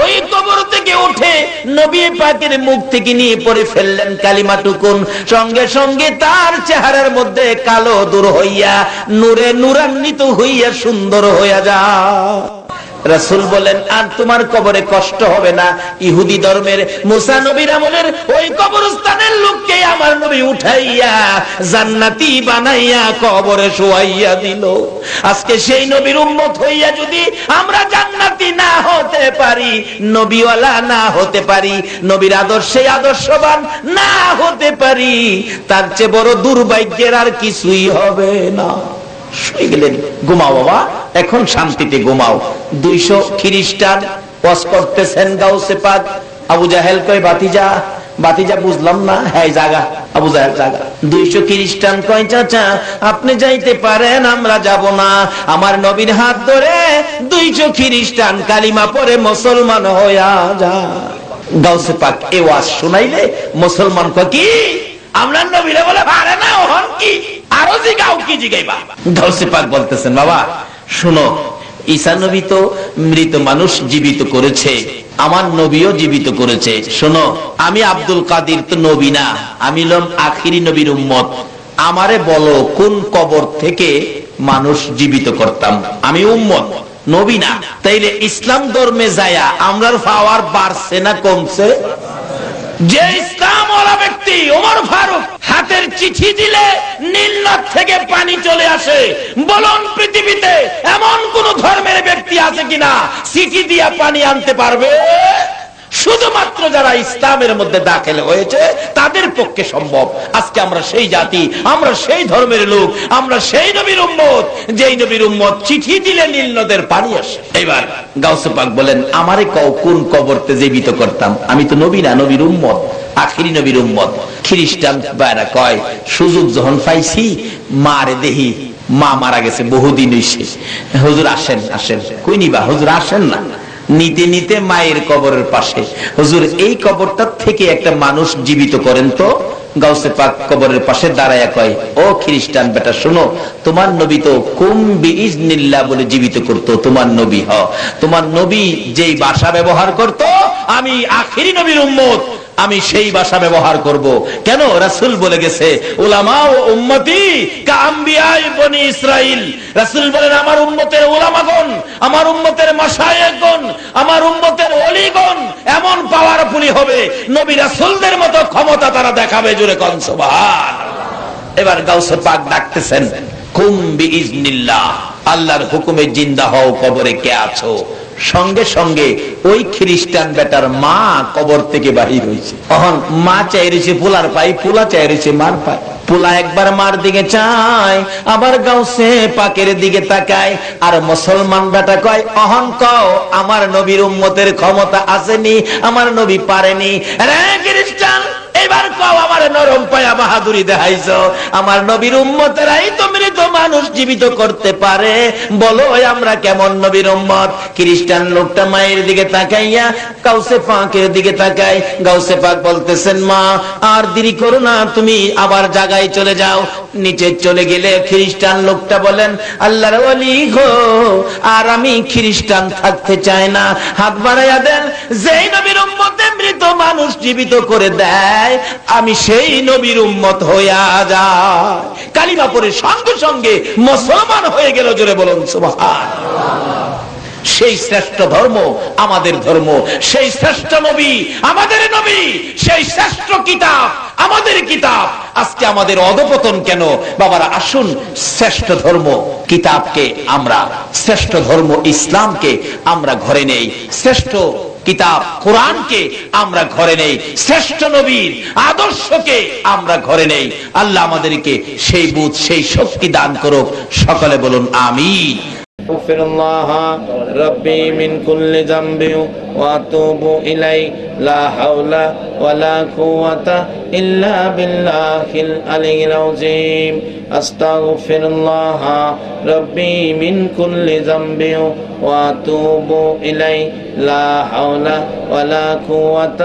ওই কবর থেকে উঠে নবী পাকের মুখ থেকে নিয়ে পড়ে ফেললেন কালিমাটুকুন, সঙ্গে সঙ্গে তার চেহারার মধ্যে কালো দূর হইয়া নূরে নূরান্বিত হইয়া সুন্দর হইয়া যায়। রাসূল বলেন, আর তোমার কবরে কষ্ট হবে না। ইহুদি ধর্মের মুসা নবীর আমলের ওই কবরস্থানের লোককে আমার নবী উঠাইয়া জান্নাতি বানাইয়া কবরে শোয়াইয়া দিল। আজকে সেই নবীর উম্মত হইয়া যদি আমরা জান্নাতি না হতে পারি, নবীওয়ালা না হতে পারি, নবীর আদর্শে আদর্শবান না হতে পারি, তার চেয়ে বড় দুর্ভাগ্যের আর কিছুই হবে না। শুয়ে গেলেন, ঘুমাও বাবা, এখন শান্তিতে ঘুমাও। 200 খ্রিস্টান ওয়াজ করতেছেন গাউসে পাক। আবু জাহেল কয়, বাতিজা বুঝলাম না। হ্যাঁ জাগা, আবু জাহেল জাগা। 200 খ্রিস্টান কয়, চাচা আপনি যাইতে পারেন, আমরা যাব না। আমার নবীর হাত ধরে 200 খ্রিস্টান কালিমা পড়ে মুসলমান হইয়া যায়। গাউসে পাক এই ওয়াজ শুনাইলে মুসলমান কয়, কি আমরা নবীরে বলে পারে না, ওহন কি আরো জিগাও, কি জিগাইবা? গাউসে পাক বলতেছেন, বাবা শুনো, ঈসা নবী তো মৃত মানুষ জীবিত করেছে, আমার নবীও জীবিত করেছে। শোনো, আমি আব্দুল কাদির তো নবী না, আমি হলাম আখিরি নবীর উম্মত। আমারে বলো কোন কবর থেকে মানুষ জীবিত করতাম, আমি উম্মত, নবী না। তাইলে ইসলাম ধর্মে যায়া আমরার পাওয়ার বাড়ছে না কমছে? যে ইসলাম ওয়ালা ব্যক্তি ওমর ফারুক হাতের চিঠি দিলে নীলনদ থেকে পানি চলে আসে, বলুন পৃথিবীতে এমন কোন ধর্মের ব্যক্তি আছে কিনা চিঠি দিয়া পানি আনতে পারবে? শুধুমাত্র যারা ইসলামের মধ্যে দাখিল হয়েছে তাদের পক্ষে সম্ভব। আজকে আমরা সেই জাতি, আমরা সেই ধর্মের লোক, আমরা সেই নবীর উম্মত, যেই নবীর উম্মত চিঠি দিলে নীল নদের পানি আসে। এবার গাউসে পাক বলেন, আমারে কও কোন কবরতে জীবিত করতাম, আমি তো নবী না, নবীর উম্মত, আখিরি নবীর উম্মত। খ্রিস্টান ভাইরা কয়, সুযোগ যখন পাইছি মারে দেহি, মা মারা গেছে বহুদিন হইছে, হুজুর আসেন আসেন। কই নিবা হুজুর, আসেন না। নিতে নিতে মায়ের কবরের পাশে, হুজুর এই কবরটার থেকে একটা মানুষ জীবিত করেন তো। গাউসে পাক কবরের পাশে দাঁড়ায়া কয়, ও খ্রিস্টান বেটা শোনো, তোমার নবী তো কুম বিইজনিল্লাহ বলে জীবিত করতো, তোমার নবী তোমার নবী যেই ভাষা ব্যবহার করত, আমি আখিরি নবীর উম্মত, আমি সেই ভাষা ব্যবহার করব। কেন? রাসূল বলে গেছে, উলামা ও উম্মতি কাআম্বিয়াই বনি ইসরাইল। রাসূল বলেন, আমার উম্মতের উলামাগণ, আমার উম্মতের মাশায়েখগণ, আমার উম্মতের ওলিগণ এমন পাওয়ারফুলি হবে, নবী রাসূলদের মতো ক্ষমতা তারা দেখাবে। জোরে কোন সুবহানাল্লাহ। এবার গাউসে পাক ডাকতেছেন, কুম বিইজনিল্লাহ, আল্লাহর হুকুমে জিন্দা হও, কবরে কে আছো। সঙ্গে সঙ্গে ওই খ্রিস্টান বেটার মা কবর থেকে বাহির হয়েছে। তখন মা চাইছে পোলার পাই, পোলা চাইছে মার পাই। পোলা একবার মার দিকে চায়, আবার গাউসে পাকের দিকে তাকায়, আর মুসলমান বেটা কয়, অহন কও আমার নবীর উম্মতের ক্ষমতা আসেনি, আমার নবী পারেনি। রে খ্রিস্টান, এই এবার কও আমার নরম পায়া বাহাদুরি দেখাইছো, আমার নবীর উম্মতেরাই তো মৃত মানুষ জীবিত করতে পারে, বলো আমরা কেমন নবীর উম্মত? খ্রিস্টান লোকটা মায়ের দিকে তাকাইয়া গাউসে পাকের দিকে তাকায়, গাউসে পাক বলতেছেন মা আর দেরি করো না, তুমি আবার জায়গায় চলে যাও। নিচে চলে গেলে খ্রিস্টান লোকটা বলেন আল্লাহর ওলি গো, আর আমি খ্রিস্টান থাকতে চাই না, হাত বাড়াইয়া দেন। যেই নবীর উম্মতে মৃত মানুষ জীবিত করে দেয়, আমি সেই নবীর উম্মত হইয়া যায়। কালিমা পড়ে সঙ্গে সঙ্গে মুসলমান হয়ে গেল। জোরে বলুন সুবহানাল্লাহ। সেই শ্রেষ্ঠ ধর্ম আমাদের ধর্ম, সেই শ্রেষ্ঠ নবী আমাদের নবী, সেই শ্রেষ্ঠ কিতাব আমাদের কিতাব। আজকে আমাদের অধপতন কেন? বাবারা আসুন শ্রেষ্ঠ ধর্ম কিতাবকে আমরা, শ্রেষ্ঠ ধর্ম ইসলামকে আমরা ঘরে নেই, শ্রেষ্ঠ কিতাব কোরআনকে আমরা ঘরে নেই, শ্রেষ্ঠ নবীর আদর্শকে আমরা ঘরে নেই। আল্লাহ আমাদেরকে সেই বুঝ, সেই শক্তি দান করুক। সকলে বলুন আমিন। اغفر الله ربي من كل ذنب واتوب اليه لا حول ولا قوه الا بالله العلي العظيم استغفر الله ربي من كل ذنب واتوب اليه لا حول ولا قوه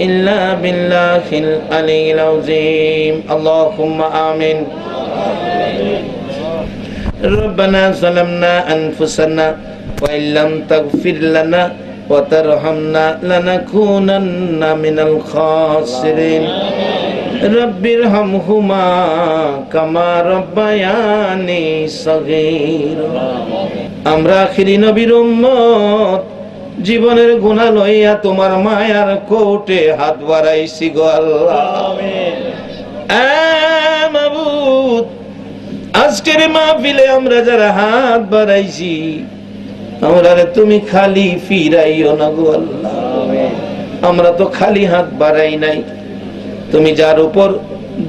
الا بالله العلي العظيم اللهم آمين ربنا ظلمنا أنفسنا وإن لم تغفر لنا وترحمنا لنكونن من الخاسرين رب ارحمهما كما ربياني صغيرا আমরা আখিরি নবীর উম্মত, জীবনের গুনাহ লইয়া তোমার মায়ার কোর্টে হাত বাড়াইছি গো আল্লাহ। আমিন। মাবুদ, আজকের মাহফিলে আমরা যারা হাত বাড়াইছি, আমরা তুমি খালি ফিরাইও না গো আল্লাহ। আমরা তো খালি হাত বাড়াই নাই, তুমি যার উপর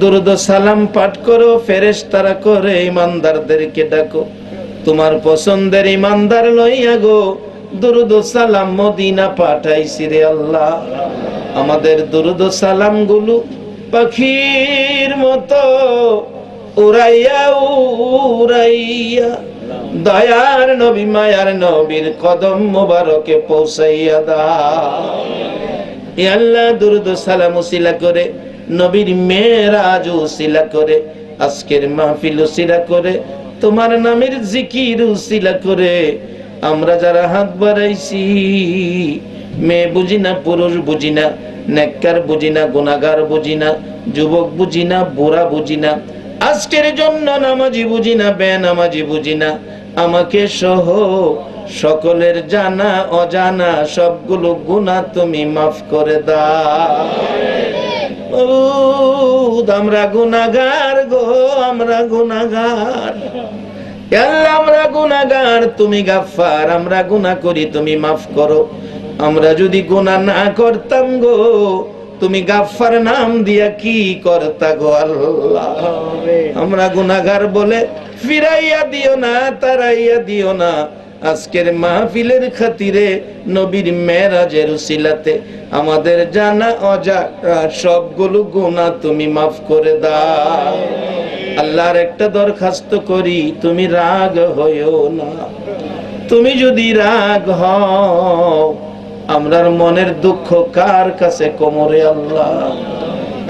দুরূদ সালাম পাঠ করো, ফেরেশতারা করে ইমানদারদেরকে ডাকো, তোমার পছন্দের ইমানদার লইয়া গো দুরূদ সালাম মদিনা পাঠাইছি রে আল্লাহ। আমাদের দুরূদ সালাম গুলো পাখির মতো উড়াইয়া উড়াইয়া দয়ার নবী মায়ার নবীর কদম মোবারকে পৌঁছাইয়া দাও। ই আল্লাহ দুরূদ সালাম উসিলা করে, নবীর মেরাজ উসিলা করে, আজকের মাহফিল উসিলা করে, তোমার নামের জিকির উসিলা করে আমরা যারা হাত বাড়াইছি, মেয়ে বুঝি না, পুরুষ বুঝি না, নেককার বুঝি না, গুনাহগার বুঝি না, যুবক বুঝি না, বুড়া বুঝি না, আজকের জন্য নামাজি বুঝি না, বেনামাজি বুঝি না, আমাকে সহ সকলের জানা অজানা সবগুলো গুনাহ তুমি মাফ করে দাও। আমরা গুনাহগার গো, আমরা গুনাহগার আল্লাহ, আমরা গুনাহগার, তুমি গাফফার। আমরা গুনাহ করি, তুমি মাফ করো। আমরা যদি গুনাহ না করতাম গো, তুমি গাফফার নাম দিয়া কি করতা গো আল্লাহ। আমরা গুনাহগার বলে ফিরাইয়া দিও না, তারাইয়া দিও না। আজকের মাহফিলের খাতিরে, নবীর মেরাজের উসিলাতে আমাদের জানা অজানা সবগুলো গুনাহ তুমি মাফ করে দাও। আল্লাহর একটা দরখাস্ত করি, তুমি রাগ হইও না। তুমি যদি রাগ হও, আমরার মনের দুঃখ কার কাছে কোমরে আল্লাহ।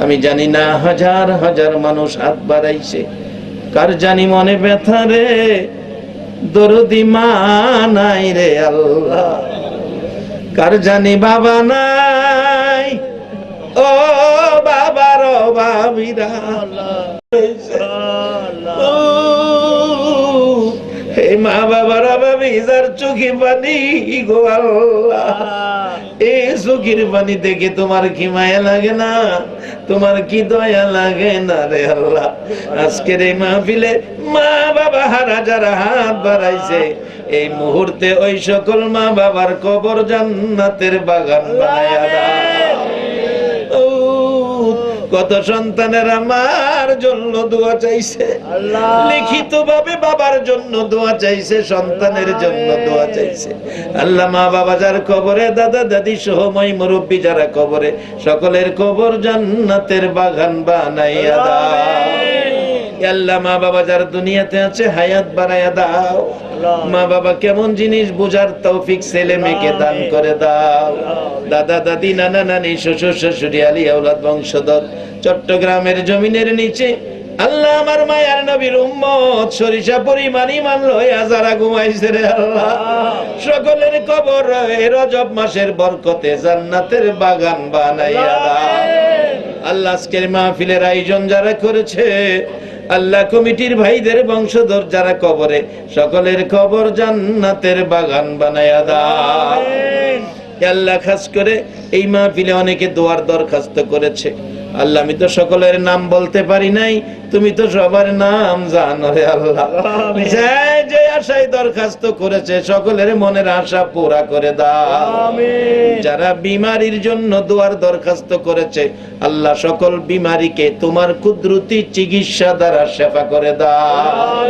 আমি জানি না হাজার হাজার মানুষ হাত বাড়াইছে, কার জানি মনে ব্যথা রে, দরদি মা নাই রে আল্লাহ, কার জানি বাবা নাই, ও বাবার বাবিরা হে মা বাবার বাবি যার চোখে পানি গো আল্লাহ, এই চোখের পানি দেখে তোমার কি মায়া লাগে না? তোমার কি দয়া লাগে না রে আল্লাহ? আজকের এই মাহফিলে মা বাবা হারা যারা হাত বাড়াইছে, এই মুহূর্তে ওই সকল মা বাবার কবর জান্নাতের বাগান বানায়া দাও। কত সন্তানের আমার জন্য দোয়া চাইছে, লিখিত ভাবে বাবার জন্য দোয়া চাইছে, সন্তানের জন্য দোয়া চাইছে। আল্লাহ মা বাবা যার কবরে, দাদা দাদি সহ মই মুরব্বী যারা কবরে, সকলের কবর জান্নাতের বাগান বানাইয়া দাও। আল্লাহ মা বাবা যারা দুনিয়াতে আছে হায়াত বাড়াইয়া দাও। মা বাবা কেমন জিনিস বুঝার তৌফিক ছেলে মেয়েকে দান করে দাও। দাদা দাদি নানা নানি শ্বশুর শাশুড়ি আলী আওলাদ বংশধর চট্টগ্রামের জমিনের নিচে আল্লাহ আমার মায়ার নবীর উম্মত সরিষা পরিমাণ ঈমান লইয়া যারা ঘুমাইছে রে আল্লাহ, সকলের কবর রজব মাসের বরকতে জান্নাতের বাগান বানাইয়া দাও। আল্লাহ আজকের মাহফিলের আয়োজন যারা করেছে, আল্লাহ কমিটির ভাইদের বংশধর যারা কবরে, সকলের কবর জান্নাতের বাগান বানায়া দাও। আল্লাহ খাস করে এই মাহফিলে অনেকে দোয়ার দরখাস্ত করেছে। আল্লাহ আমি তো সকলের নাম বলতে পারি নাই, তুমি তো সবার নাম জানো রে আল্লাহ। যে আশায় দরখাস্ত করেছে সকলের মনের আশা পুরা করে দাও। যারা বিমারির জন্য দোয়ার দরখাস্ত করেছে, আল্লাহ সকল বিমারিকে তোমার কুদরতি চিকিৎসা দ্বারা শেফা করে দাও।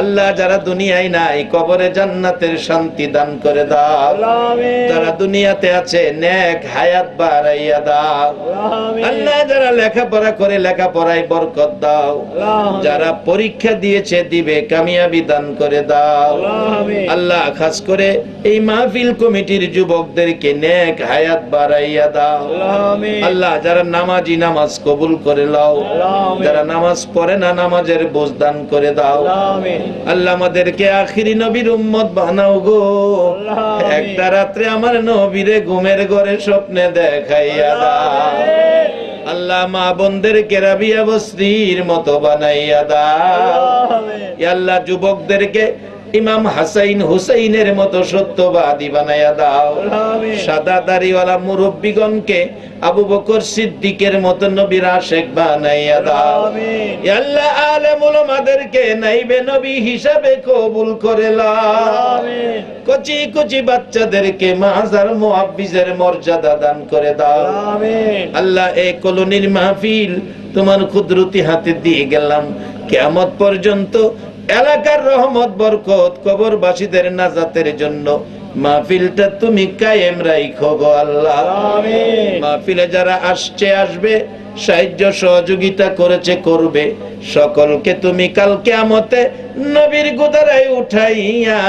আল্লাহ যারা দুনিয়ায় নাই, কবরে জান্নাতের শান্তি দান করে দাও। যারা দুনিয়াতে আছে নেক হায়াত বাড়াইয়া দাও। আল্লাহ যারা লেখাপড়া করে লেখাপড়ায় বরকত দাও। যারা পরীক্ষা দিয়েছে দিবে কামিয়াবি দান করে দাও। আল্লাহ খাস করে এই মাহফিল কমিটির যুবকদেরকে নেক হায়াত বাড়াইয়া দাও। আল্লাহ যারা নামাজি নামাজ কবুল করে নাও, যারা নামাজ পড়ে না নামাজের বোঝ দান করে দাও। আল্লাহ আমাদেরকে আখিরি নবীর উম্মত বানাও গো। একটা রাত্রে আমার নবীরে ঘুমের ঘরে স্বপ্নে দেখাইয়া দাও। আল্লাহ মা বোনদেরকে রাবিয়া বসরির মতো বানাইয়া দাও। আল্লাহ যুবকদেরকে ইমাম হাসাইন হুসাইনের মতো সত্যবাদী বানাইয়া দাও। সাদা দাড়িওয়ালা মুরব্বিগণকে আবু বকর সিদ্দিকের মতো নবীর আশিক বানাইয়া দাও। আল্লাহ আলেম উলামাদেরকে নাইবে নবী হিসাবে কবুল করে নাও। কচি কচি বাচ্চাদেরকে মাজার মুআব্বিজের মর্যাদা দান করে দাও। আল্লাহ এই কলোনির মাহফিল তোমার কুদরতি হাতে দিয়ে গেলাম। কিয়ামত পর্যন্ত এলাকার রহমত বরকত কবরবাসীদের নাজাতের জন্য মাহফিলটা তুমি কায়েম রাখো গো আল্লাহ। মাহফিলে যারা আসছে আসবে, সাহায্য সহযোগিতা করেছে করবে, সকলকে তুমি কাল কিয়ামতে নবীর গোদারায় উঠাইয়া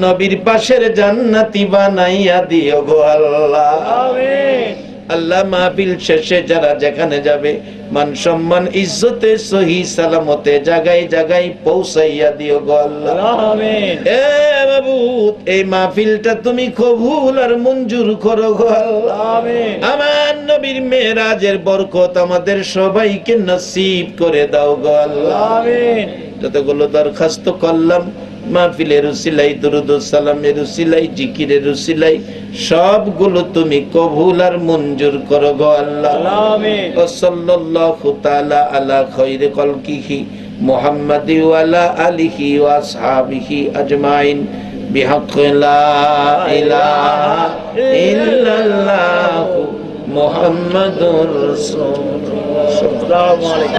নবীর পাশের জান্নাতি বানাইয়া দিও গো আল্লাহ। আল্লাহ মাহফিল শেষে যারা যেখানে যাবে মান সম্মান ইজ্জতে সহি সালামতে জায়গায় জায়গায় পৌঁছাইয়া দিও গো আল্লাহ। এ মাবুদ এই মাহফিলটা তুমি কবুল আর মঞ্জুর করো গো আল্লাহ। আমার নবীর মেরাজের বরকত আমাদের সবাইকে নসিব করে দাও গো আল্লাহ। যতগুলো দরখাস্ত করলাম মাহফিলের উসিলাই, দুরুদ ও সালামের উসিলাই, জিকিরের উসিলাই, সবগুলো তুমি কবুল আর মঞ্জুর করো গো আল্লাহ। আমিন। ও সাল্লাল্লাহু তাআলা আলা খায়রি খালকিহি মুহাম্মাদি ওয়া আলা আলিহি ওয়া আসহাবিহি আজমাইন বিহাক্কি লা ইলাহা ইল্লাল্লাহু মুহাম্মাদুর রাসূলুল্লাহ। আসসালামু আলাইকুম।